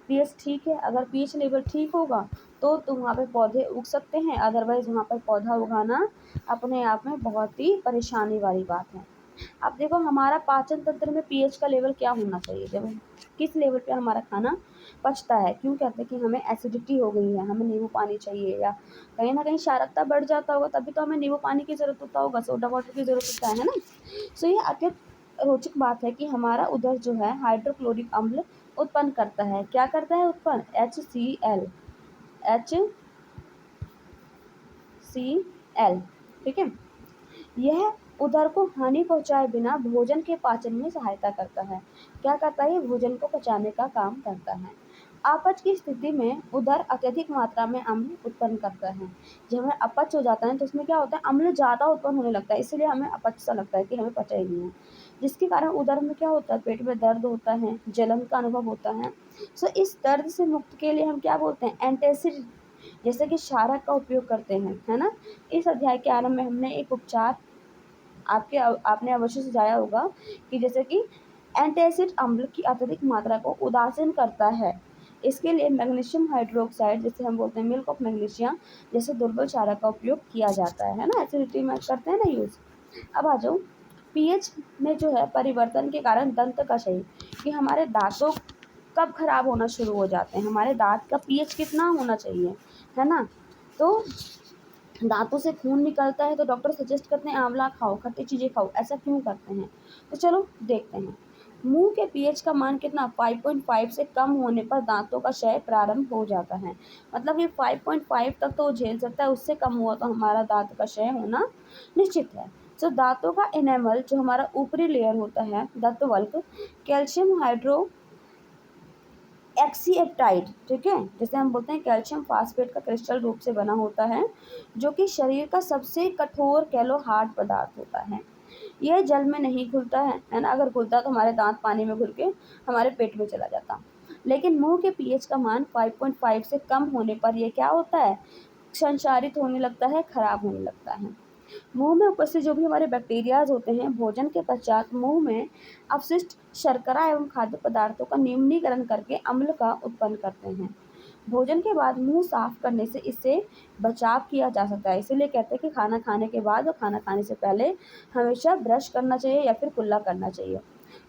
पीएच ठीक है। अगर पीएच लेवल ठीक होगा तो तुम वहाँ पे पौधे उग सकते हैं, अदरवाइज वहाँ पर पौधा उगाना अपने आप में बहुत ही परेशानी वाली बात है। अब देखो हमारा पाचन तंत्र में पीएच का लेवल क्या होना चाहिए, जब किस लेवल पे हमारा खाना पचता है। क्यों कहते हैं कि हमें एसिडिटी हो गई है, हमें नींबू पानी चाहिए, या कहीं ना कहीं क्षारकता बढ़ जाता होगा तभी तो हमें नींबू पानी की ज़रूरत होता होगा, सोडा वाटर की ज़रूरत होता है ना। सो ये अत्यंत रोचक बात है कि हमारा उधर जो है हाइड्रोक्लोरिक अम्ल उत्पन्न करता है। क्या करता है उत्पन्न? HCl, HCl, ठीक है। यह उदर को हानि पहुंचाए बिना भोजन के पाचन में सहायता करता है। क्या करता है? ये भोजन को पचाने का काम करता है। अपच की स्थिति में उदर अत्यधिक मात्रा में अम्ल उत्पन्न करता है। जब हमें अपच हो जाता है तो उसमें क्या होता है, अम्ल ज़्यादा उत्पन्न होने लगता है, इसलिए हमें अपच सा लगता है कि हमें पचा ही नहीं है, जिसके कारण उदर में क्या होता है, पेट में दर्द होता है, जलन का अनुभव होता है। सो इस दर्द से मुक्त के लिए हम क्या बोलते हैं, एंटासिड जैसे कि क्षारक का उपयोग करते हैं, है ना। इस अध्याय के आरंभ में हमने एक उपचार आपने अवश्य से जाया होगा कि जैसे कि एंटासिड अम्ल की अत्यधिक मात्रा को उदासीन करता है। इसके लिए मैग्नीशियम हाइड्रोक्साइड जैसे हम बोलते हैं मिल्क ऑफ मैग्नीशिया जैसे दुर्बल क्षारक का उपयोग किया जाता है ना, एसिडिटी में करते हैं ना यूज। अब आ जाओ पीएच में जो है परिवर्तन के कारण दंत का क्षय, कि हमारे दांतों कब खराब होना शुरू हो जाते हैं, हमारे दांत का पीएच कितना होना चाहिए, है ना। तो दांतों से खून निकलता है तो डॉक्टर सजेस्ट करते हैं आंवला खाओ, खट्टी चीज़ें खाओ, ऐसा क्यों करते हैं, तो चलो देखते हैं। मुंह के पीएच का मान कितना 5.5 से कम होने पर दांतों का क्षय प्रारंभ हो जाता है। मतलब ये 5.5 तक तो झेल सकता है, उससे कम हुआ तो हमारा दांत का क्षय होना निश्चित है। तो दांतों का एनेमल जो हमारा ऊपरी लेयर होता है दंतवल्क कैल्शियम हाइड्रो एक्सीएप्टाइड, ठीक है, जिसे हम बोलते हैं कैल्शियम फास्फेट का क्रिस्टल रूप से बना होता है, जो कि शरीर का सबसे कठोर कैलो हार्ड पदार्थ होता है। यह जल में नहीं घुलता है ना, अगर घुलता तो हमारे दांत पानी में घुल के हमारे पेट में चला जाता। लेकिन मुंह के पीएच का मान 5.5 से कम होने पर यह क्या होता है, संचारित होने लगता है, खराब होने लगता है। मुंह में उपस्थित जो भी हमारे बैक्टीरियाज होते हैं भोजन के पश्चात मुंह में अपशिष्ट शर्करा एवं खाद्य पदार्थों का न्यूनीकरण करके अम्ल का उत्पन्न करते हैं। भोजन के बाद मुंह साफ करने से इससे बचाव किया जा सकता है, इसीलिए कहते हैं कि खाना खाने के बाद और खाना खाने से पहले हमेशा ब्रश करना चाहिए या फिर कुल्ला करना चाहिए।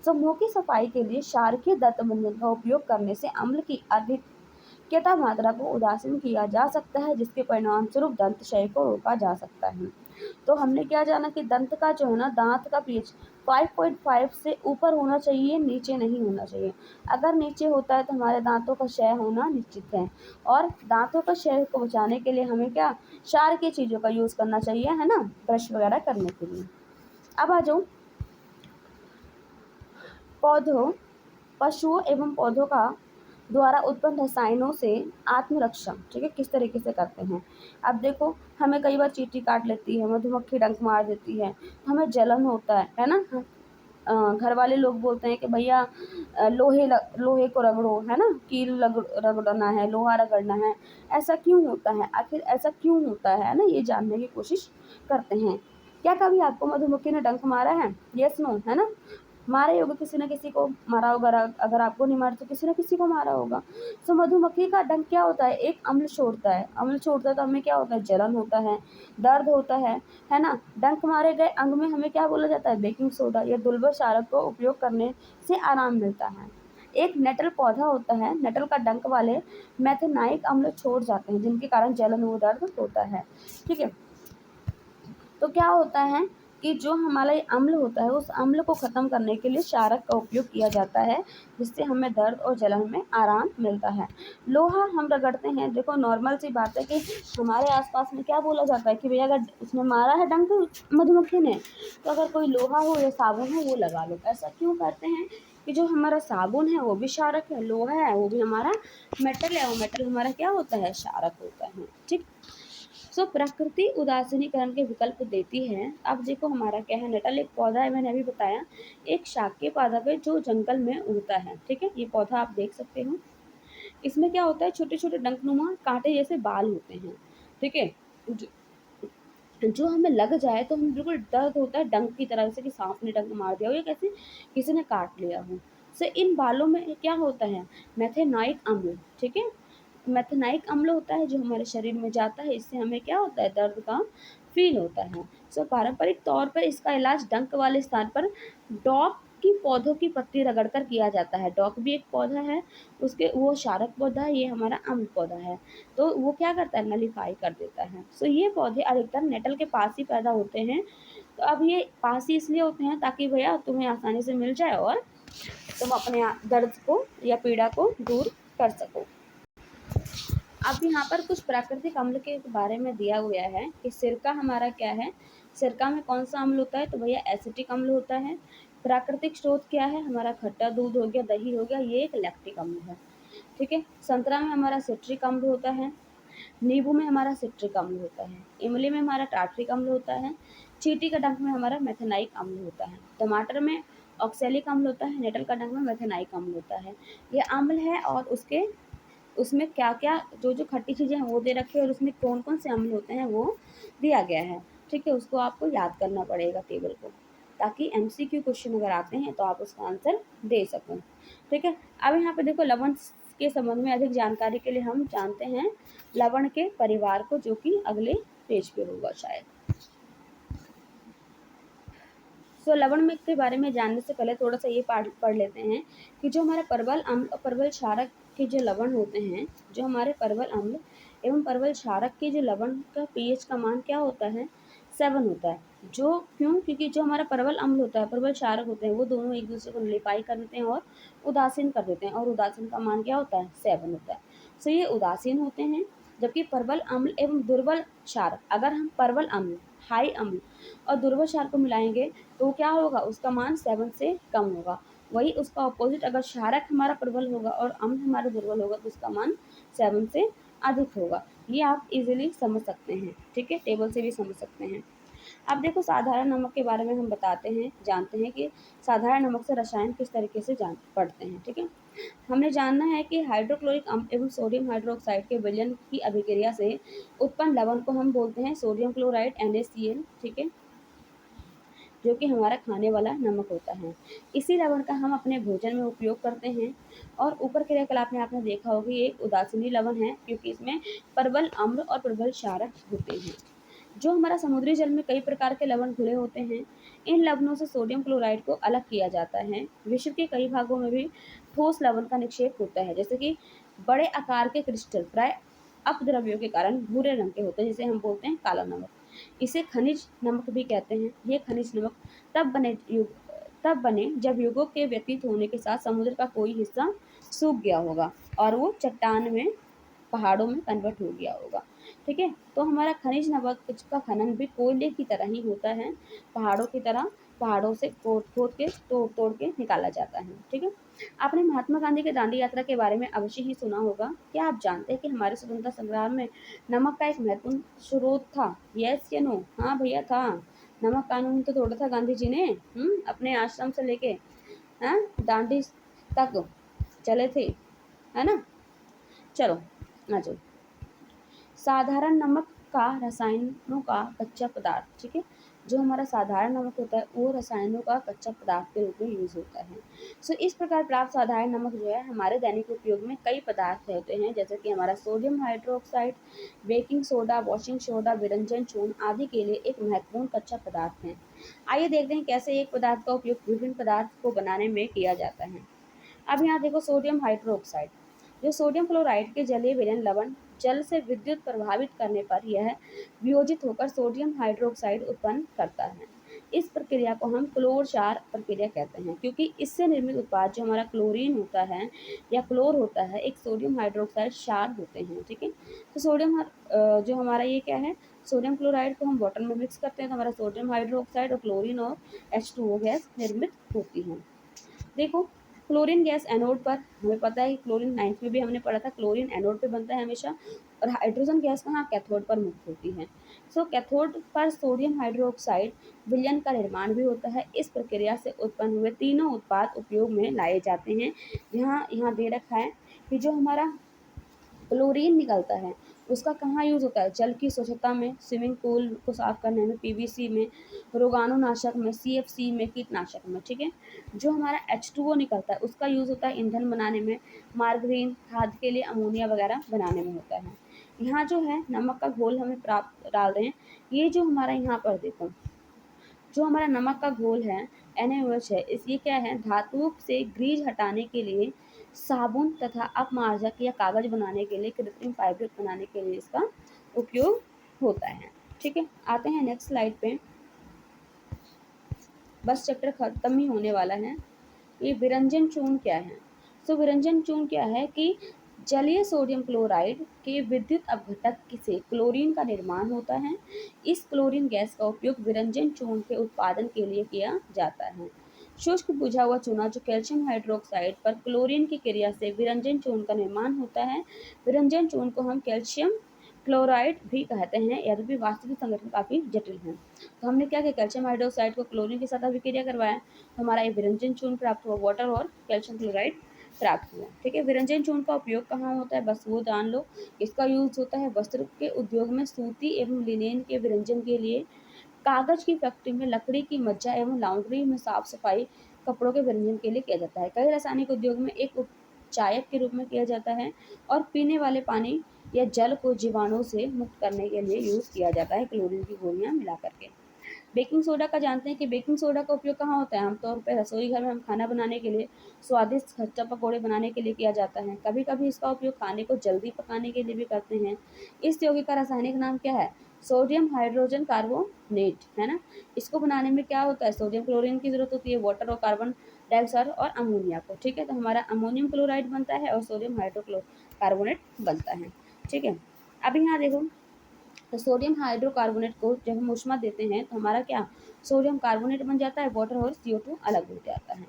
तो मुंह की सफाई के लिए क्षारकीय दंतमंजन का उपयोग करने से अम्ल की अधिकता मात्रा को उदासीन किया जा सकता है, जिसके परिणाम स्वरूप दंत क्षय को रोका जा सकता है। तो हमने क्या जाना कि दंत का जो है ना, दांत का पीएच 5.5 से ऊपर होना चाहिए, नीचे नहीं होना चाहिए। अगर नीचे होता है तो हमारे दांतों का क्षय होना निश्चित है। और दांतों का क्षय को बचाने के लिए हमें क्या क्षार की चीज़ों का यूज़ करना चाहिए, है ना, ब्रश वगैरह करने के लिए। अब आ जाओ पौधों, पशुओं एवं पौधों का द्वारा उत्पन्न रसायनों से आत्मरक्षा, ठीक है, किस तरीके से करते हैं। अब देखो हमें कई बार चींटी काट लेती है, मधुमक्खी डंक मार देती है, तो हमें जलन होता है ना। घर वाले लोग बोलते हैं कि भैया लोहे को रगड़ो, है ना, कील रगड़ना है, लोहा रगड़ना है। ऐसा क्यों होता है, आखिर ऐसा क्यों होता है ना, ये जानने की कोशिश करते हैं। क्या कभी आपको मधुमक्खी ने डंक मारा है? यस नो, है ना, मारे होगा, किसी न किसी को मारा होगा। अगर आपको नहीं मारा तो किसी न किसी को मारा होगा। तो मधुमक्खी का डंक क्या होता है, एक अम्ल छोड़ता है। अम्ल छोड़ता है तो हमें क्या होता है, जलन होता है, दर्द होता है ना। डंक मारे गए अंग में हमें क्या बोला जाता है, बेकिंग सोडा या दुर्लभ क्षारक को उपयोग करने से आराम मिलता है। एक नेटल पौधा होता है, नेटल का डंक वाले मैथेनाइक अम्ल छोड़ जाते हैं, जिनके कारण जलन व दर्द होता है, ठीक है। तो क्या होता है कि जो हमारा ये अम्ल होता है उस अम्ल को ख़त्म करने के लिए क्षारक का उपयोग किया जाता है, जिससे हमें दर्द और जलन में आराम मिलता है। लोहा हम रगड़ते हैं, देखो नॉर्मल सी बात है कि हमारे आसपास में क्या बोला जाता है कि भैया अगर उसने मारा है डंक मधुमक्खी ने, तो अगर कोई लोहा हो या साबुन हो वो लगा लो। ऐसा क्यों करते हैं कि जो हमारा साबुन है वो भी क्षारक है, लोहा है वो भी हमारा मेटल है, वो मेटल हमारा क्या होता है, क्षारक होता है, ठीक। प्रकृति उदासीनीकरण के विकल्प देती है। अब देखो हमारा क्या है, नटल एक पौधा है, मैंने अभी बताया, एक शाकीय पौधा पे जो जंगल में उगता है, ठीक है। ये पौधा आप देख सकते हो, इसमें क्या होता है, छोटे छोटे डंकनुमा कांटे जैसे बाल होते हैं, ठीक है। जो जो हमें लग जाए तो हमें बिल्कुल दर्द होता है, डंक की तरह, जैसे कि सांप ने डंक मार दिया हो या कैसे किसी ने काट लिया हो। इन बालों में क्या होता है, मेथेनाइक अम्ल, ठीक है। मेथेनाइक अम्ल होता है जो हमारे शरीर में जाता है, इससे हमें क्या होता है, दर्द का फील होता है। पारंपरिक तौर पर इसका इलाज डंक वाले स्थान पर डॉक की पौधों की पत्ती रगड़कर किया जाता है। डॉक भी एक पौधा है, उसके वो क्षारक पौधा है, ये हमारा अम्ल पौधा है, तो वो क्या करता है, नलीफाई कर देता है। ये पौधे अधिकतर नेटल के पास ही पैदा होते हैं। तो अब ये पास ही इसलिए होते हैं ताकि भैया तुम्हें आसानी से मिल जाए और तुम अपने दर्द को या पीड़ा को दूर कर सको। अब यहाँ पर कुछ प्राकृतिक अम्ल के बारे में दिया हुआ है कि सिरका हमारा क्या है, सिरका में कौन सा अम्ल होता है, तो भैया एसिटिक अम्ल होता है। प्राकृतिक स्रोत क्या है, हमारा खट्टा दूध हो गया, दही हो गया, ये एक लैक्टिक अम्ल है, ठीक है। संतरा में हमारा सिट्रिक अम्ल होता है, नींबू में हमारा सिट्रिक अम्ल होता है, इमली में हमारा टार्ट्रिक अम्ल होता है, चींटी का डंक में हमारा मेथेनाइक अम्ल होता है, टमाटर में ऑक्सैलिक अम्ल होता है, नेटल का डंक में मेथेनाइक अम्ल होता है। ये अम्ल है और उसमें क्या क्या जो जो खट्टी चीज़ें हैं वो दे रखी है और उसमें कौन कौन से अम्ल होते हैं वो दिया गया है, ठीक है। उसको आपको याद करना पड़ेगा टेबल को, ताकि एमसीक्यू क्वेश्चन अगर आते हैं तो आप उसका आंसर दे सको, ठीक है। अब यहाँ पे देखो लवण के संबंध में अधिक जानकारी के लिए हम जानते हैं लवण के परिवार को, जो कि अगले पेज पे होगा शायद। लवण में के बारे में जानने से पहले थोड़ा सा ये पढ़ लेते हैं कि जो हमारा परवल अम्ल और परवल क्षारक के जो लवण होते हैं, जो हमारे परवल अम्ल एवं परवल क्षारक के जो लवण का पीएच का मान क्या होता है, 7 होता है। जो क्यों? क्योंकि जो हमारा परवल अम्ल होता है, परवल क्षारक होते हैं, वो दोनों एक दूसरे को निलिपाई कर देते हैं और उदासीन कर देते हैं, और उदासीन का मान क्या होता है? 7 होता है। सो ये उदासीन होते हैं, जबकि परवल अम्ल एवं दुर्बल क्षारक, अगर हम परवल अम्ल, हाई अम्ल और दुर्बल क्षार को मिलाएंगे तो क्या होगा? उसका मान 7 से कम होगा। वही उसका ऑपोजिट, अगर क्षारक हमारा प्रबल होगा और अम्ल हमारा दुर्बल होगा तो उसका मान 7 से अधिक होगा। ये आप इजीली समझ सकते हैं, ठीक है, टेबल से भी समझ सकते हैं। अब देखो साधारण नमक के बारे में हम जानते हैं कि साधारण नमक से रसायन किस तरीके से जान पढ़ते हैं, ठीक है। हमने जानना है कि हाइड्रोक्लोरिक अम्ल एवं सोडियम हाइड्रोक्साइड के विलयन की अभिक्रिया से उत्पन्न लवण को हम बोलते हैं सोडियम क्लोराइड NaCl, ठीक है, जो कि हमारा खाने वाला नमक होता है। इसी लवण का हम अपने भोजन में उपयोग करते हैं। और ऊपर क्रियाकलाप में आपने देखा होगा ये एक उदासीनी लवण है, क्योंकि इसमें प्रबल अम्ल और प्रबल क्षारक होते हैं। जो हमारा समुद्री जल में कई प्रकार के लवण घुले होते हैं, इन लवणों से सोडियम क्लोराइड को अलग किया जाता है। विश्व के कई भागों में भी ठोस लवण का निक्षेप होता है, जैसे कि बड़े आकार के क्रिस्टल प्राय अपद्रव्यों के कारण भूरे रंग के होते हैं, जिसे हम बोलते हैं काला नमक। इसे खनिज नमक भी कहते हैं। ये खनिज नमक तब बने जब युगों के व्यतीत होने के साथ समुद्र का कोई हिस्सा सूख गया होगा और वो चट्टान में, पहाड़ों में कन्वर्ट हो गया होगा, ठीक है। तो हमारा खनिज नमक का खनन भी कोयले की तरह ही होता है, पहाड़ों की तरह, पहाड़ों से खोद खोद के तोड़ तोड़ के निकाला जाता है, ठीक है। आपने महात्मा गांधी के दांडी यात्रा के बारे में अवश्य ही सुना होगा। क्या आप जानते हैं कि हमारे स्वतंत्रता संग्राम में नमक का एक महत्वपूर्ण स्रोत था? यस या नो? हाँ भैया था। नमक कानून तो तोड़ा था गांधी जी ने, अपने आश्रम से लेके, हाँ, दांडी तक चले थे, है ना। चलो आ जाओ। साधारण नमक का रसायनों का कच्चा पदार्थ, ठीक है। जो हमारा साधारण नमक होता है वो रसायनों का कच्चा पदार्थ के रूप में यूज होता है। सो इस प्रकार प्राप्त साधारण नमक जो है हमारे दैनिक उपयोग में कई पदार्थ होते हैं, जैसे कि हमारा sodium hydroxide, baking soda, washing soda, विरंजन चूर्ण आदि के लिए एक महत्वपूर्ण कच्चा पदार्थ है। आइए देखते हैं कैसे एक पदार्थ का उपयोग विभिन्न पदार्थ को बनाने में किया जाता है। अब यहाँ देखो सोडियम हाइड्रोक्साइड, जो सोडियम क्लोराइड के जलीय विलयन लवण जल से विद्युत प्रभावित करने पर यह वियोजित होकर सोडियम हाइड्रोक्साइड उत्पन्न करता है। इस प्रक्रिया को हम क्लोर क्षार प्रक्रिया कहते हैं, क्योंकि इससे निर्मित उत्पाद जो हमारा क्लोरीन होता है या क्लोर होता है, एक सोडियम हाइड्रोक्साइड क्षार होते हैं, ठीक है। तो जो हमारा ये क्या है, सोडियम क्लोराइड को हम वाटर में मिक्स करते हैं तो हमारा सोडियम हाइड्रोक्साइड और क्लोरीन और H2O गैस निर्मित होती है। देखो क्लोरीन गैस एनोड पर, हमें पता है कि क्लोरीन 9th में भी हमने पढ़ा था, क्लोरीन एनोड पे बनता है हमेशा, और हाइड्रोजन गैस कहाँ? कैथोड पर मुक्त होती है। सो कैथोड पर सोडियम हाइड्रोक्साइड विलयन का निर्माण भी होता है। इस प्रक्रिया से उत्पन्न हुए तीनों उत्पाद उपयोग में लाए जाते हैं। यहाँ यहाँ दे रखा है कि जो हमारा क्लोरीन निकलता है उसका कहाँ यूज़ होता है? जल की स्वच्छता में, स्विमिंग पूल को साफ करने में, पीवीसी में, रोगाणुनाशक में, CFC में, कीटनाशक में, ठीक है। जो हमारा H2O निकलता है उसका यूज़ होता है ईंधन बनाने में, मार्गरीन, खाद के लिए अमोनिया वगैरह बनाने में होता है। यहाँ जो है नमक का घोल हमें प्राप्त डाल रहे हैं, ये जो हमारा यहाँ पर देखो, जो हमारा नमक का घोल है NaOH है, इस ये क्या है? धातुओं से ग्रीज हटाने के लिए, साबुन तथा अपमार्जक या कागज बनाने के लिए, कृत्रिम फाइबर बनाने के लिए इसका उपयोग होता है, ठीक है। आते हैं नेक्स्ट स्लाइड पे, बस चैप्टर खत्म ही होने वाला है। ये विरंजन चूर्ण क्या है? सो विरंजन चूर्ण क्या है कि जलीय सोडियम क्लोराइड के विद्युत अपघटक से क्लोरीन का निर्माण होता है। इस क्लोरीन गैस का उपयोग विरंजन चूर्ण के उत्पादन के लिए किया जाता है। शुष्क बुझा हुआ चूना जो कैल्शियम हाइड्रोक्साइड पर क्लोरीन की क्रिया से विरंजन चूर्ण का निर्माण होता है। विरंजन चूर्ण को हम कैल्शियम क्लोराइड भी कहते हैं, यद्यपि वास्तविक संगठन काफ़ी जटिल है। तो हमने क्या किया? कैल्शियम हाइड्रोक्साइड को क्लोरीन के साथ अभिक्रिया करवाया तो हमारा ये विरंजन चूर्ण प्राप्त हुआ, वाटर और कैल्शियम क्लोराइड प्राप्त हुआ, ठीक है। विरंजन चूर्ण का उपयोग कहाँ होता है? बस वो जान लो। इसका यूज होता है वस्त्र के उद्योग में सूती एवं लिनेन के विरंजन के लिए, कागज की फैक्ट्री में, लकड़ी की मज्जा एवं लॉन्ड्री में साफ सफाई, कपड़ों के विरंजन के लिए किया जाता है। कई रासायनिक उद्योग में एक उपचायक के रूप में किया जाता है और पीने वाले पानी या जल को जीवाणु से मुक्त करने के लिए यूज किया जाता है क्लोरीन की गोलियां मिला करके। बेकिंग सोडा का जानते हैं कि बेकिंग सोडा का उपयोग कहाँ होता है? आमतौर पे रसोई घर में हम खाना बनाने के लिए, स्वादिष्ट खट्टा पकौड़े बनाने के लिए किया जाता है। कभी-कभी इसका उपयोग खाने को जल्दी पकाने के लिए भी करते हैं। इस यौगिक का रासायनिक नाम क्या है? सोडियम हाइड्रोजन कार्बोनेट, है ना? इसको बनाने में क्या होता है? सोडियम क्लोरीन की ज़रूरत होती है, वाटर और कार्बन डाइऑक्साइड और अमोनिया को, ठीक है? तो हमारा अमोनियम क्लोराइड बनता है और सोडियम कार्बोनेट बनता है, ठीक है? अब यहाँ देखो, तो सोडियम हाइड्रोकार्बोनेट को जब हम ऊष्मा देते हैं तो हमारा क्या सोडियम कार्बोनेट बन जाता है, वाटर और CO2 अलग हो जाता है।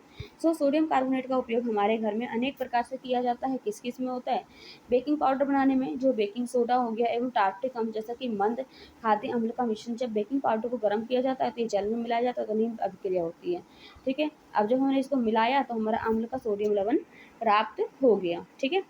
सोडियम कार्बोनेट का उपयोग हमारे घर में अनेक प्रकार से किया जाता है। किस किस में होता है? बेकिंग पाउडर बनाने में, जो बेकिंग सोडा हो गया, एवं टार्टिक अम्ल जैसा कि मंद खाद्य अम्ल का मिश्रण। जब बेकिंग पाउडर को गर्म किया जाता है तो ये जल में मिलाया जाता है तो नीम अभिक्रिया होती है, ठीक है? अब जब हमने इसको मिलाया तो हमारा अम्ल का सोडियम लवण प्राप्त हो गया, ठीक है?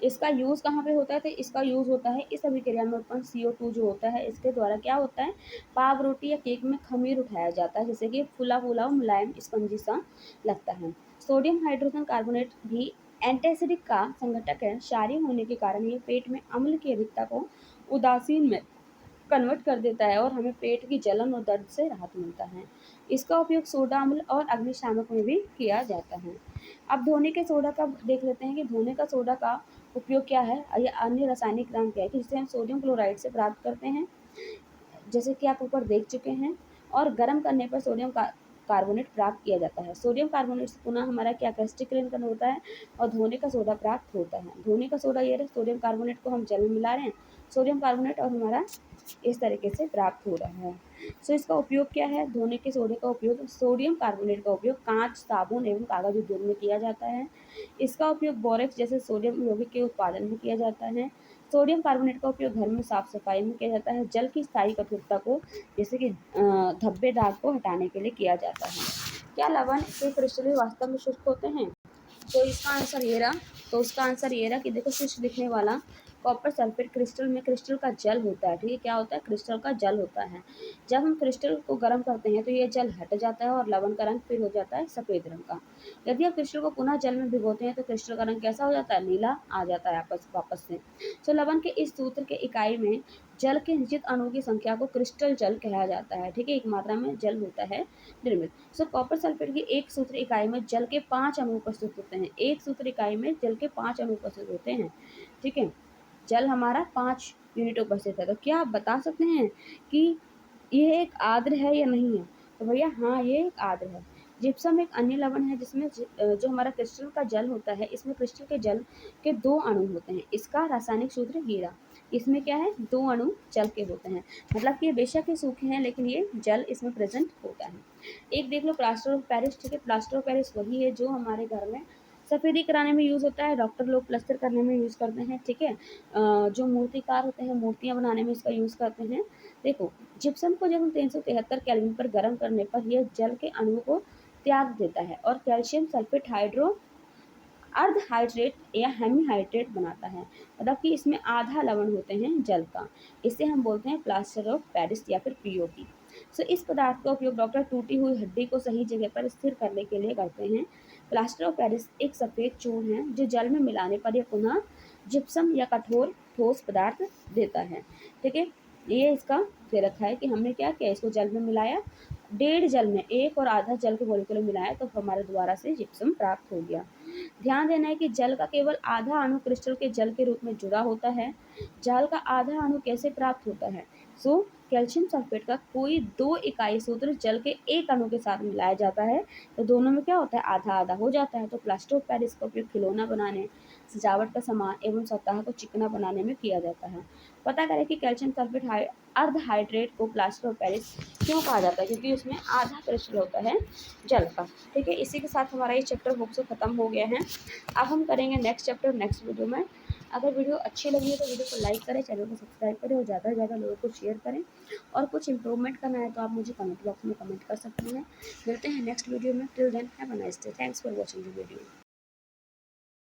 इसका यूज़ कहाँ पे होता है? तो इसका यूज़ होता है इस अभिक्रिया में उत्पन्न CO2 जो होता है, इसके द्वारा क्या होता है, पाव रोटी या केक में खमीर उठाया जाता है, जैसे कि फूला-फूला और मुलायम स्पंजी सा लगता है। सोडियम हाइड्रोजन कार्बोनेट भी एंटासिडिक का संघटक है। क्षारीय होने के कारण ये पेट में अम्ल की अधिकता को उदासीन में कन्वर्ट कर देता है और हमें पेट की जलन और दर्द से राहत मिलता है। इसका उपयोग सोडा अम्ल और अग्निशामक में भी किया जाता है। अब धोने के सोडा का देख लेते हैं कि धोने का सोडा का उपयोग क्या है, या अन्य रासायनिक नाम क्या है, कि जिसे हम सोडियम क्लोराइड से प्राप्त करते हैं, जैसे कि आप ऊपर देख चुके हैं, और गर्म करने पर सोडियम कार्बोनेट प्राप्त किया जाता है। सोडियम कार्बोनेट से पुनः हमारा क्या क्रिस्टलीकरण होता है और धोने का सोडा प्राप्त होता है। धोने का सोडा ये रहा, सोडियम कार्बोनेट को हम जल में मिला रहे हैं, सोडियम कार्बोनेट, और हमारा इस तरीके से प्राप्त हो रहा है। इसका उपयोग क्या है? धोने के सोडे का उपयोग, सोडियम कार्बोनेट का उपयोग कांच, साबुन एवं कागज उद्योग में किया जाता है। इसका उपयोग बोरेक्स जैसे सोडियम यौगिक के उत्पादन में किया जाता है। सोडियम कार्बोनेट का उपयोग घर में साफ सफाई में किया जाता है। जल की स्थायी कठोरता को, जैसे कि धब्बेदार को हटाने के लिए किया जाता है। क्या लवण के क्रिस्टल वास्तव में शुष्क होते हैं? तो इसका आंसर ये रहा, तो उसका आंसर ये रहा कि देखो, शुष्क दिखने वाला कॉपर सल्फेट क्रिस्टल में क्रिस्टल का जल होता है, ठीक है? क्या होता है? क्रिस्टल का जल होता है। जब हम क्रिस्टल को गर्म करते हैं तो ये जल हट जाता है और लवण का रंग फिर हो जाता है सफेद रंग का। यदि आप क्रिस्टल को पुनः जल में भिगोते हैं तो क्रिस्टल का रंग कैसा हो जाता है? नीला आ जाता है वापस से। लवण के इस सूत्र के इकाई में जल के निश्चित अणुओं की संख्या को क्रिस्टल जल कहा जाता है, ठीक है? एक मात्रा में जल होता है निर्मित। कॉपर सल्फेट की एक सूत्र इकाई में जल के 5 अणु उपस्थित होते हैं। एक सूत्र इकाई में जल के 5 अणु उपस्थित होते हैं, ठीक है? जल हमारा 5 यूनिट उपस्थित है। तो क्या आप बता सकते हैं कि ये एक आर्द्र है या नहीं है? तो भैया हाँ, ये एक आर्द्र है। जिप्सम एक अन्य लवण है जिसमें जो हमारा क्रिस्टल का जल होता है, इसमें क्रिस्टल के जल के 2 अणु होते हैं। इसका रासायनिक सूत्र ये रहा। इसमें क्या है? 2 अणु जल के होते हैं। मतलब कि ये बेशक ये सूखे हैं लेकिन ये जल इसमें प्रेजेंट होता है। एक देख लो प्लास्टर ऑफ पेरिस, ठीक है? प्लास्टर ऑफ पेरिस वही है जो हमारे घर में सफेदी कराने में यूज़ होता है, डॉक्टर लोग प्लास्टर करने में यूज़ करते हैं, ठीक है? जो मूर्तिकार होते हैं, मूर्तियाँ बनाने में इसका यूज़ करते हैं। देखो, जिप्सम को जब हम 373 केल्विन पर गर्म करने पर यह जल के अणुओं को त्याग देता है और कैल्शियम सल्फेट अर्ध हाइड्रेट या हेमी हाइड्रेट बनाता है। मतलब कि इसमें आधा लवण होते हैं जल का। इसे हम बोलते हैं प्लास्टर ऑफ पेरिस या फिर POP। इस पदार्थ का उपयोग डॉक्टर टूटी हुई हड्डी को सही जगह पर स्थिर करने के लिए करते हैं। प्लास्टर ऑफ पेरिस एक सफ़ेद चूर्ण है जो जल में मिलाने पर यह पुनः जिप्सम या कठोर ठोस पदार्थ देता है, ठीक है? ये इसका दे रखा है कि हमने क्या किया, इसको जल में मिलाया, डेढ़ जल में एक और आधा जल के मॉलिक्यूल मिलाया तो हमारे द्वारा से जिप्सम प्राप्त हो गया। ध्यान देना है कि जल का केवल आधा अणु क्रिस्टल के जल के रूप में जुड़ा होता है। जल का आधा अणु कैसे प्राप्त होता है? कैल्शियम सल्फेट का कोई 2 इकाई सूत्र जल के एक अणु के साथ मिलाया जाता है तो दोनों में क्या होता है? आधा आधा हो जाता है। तो प्लास्टर ऑफ पेरिस का उपयोग खिलौना बनाने, सजावट का सामान एवं सतह को चिकना बनाने में किया जाता है। पता करें कि कैल्शियम सल्फेट अर्ध हाइड्रेट को प्लास्टर ऑफ पेरिस क्यों कहा जाता है? क्योंकि उसमें आधा क्रिस्टल होता है जल का, ठीक है? इसी के साथ हमारा ये चैप्टर बुक से खत्म हो गया है। अब हम करेंगे नेक्स्ट चैप्टर नेक्स्ट वीडियो में। अगर वीडियो अच्छी लगी है तो वीडियो को लाइक करें, चैनल को सब्सक्राइब करें और ज़्यादा से ज़्यादा लोगों को शेयर करें। और कुछ इम्प्रूवमेंट करना है तो आप मुझे कमेंट बॉक्स में कमेंट कर सकते हैं। मिलते हैं नेक्स्ट वीडियो में। Till then have a nice day. Thanks for watching the video.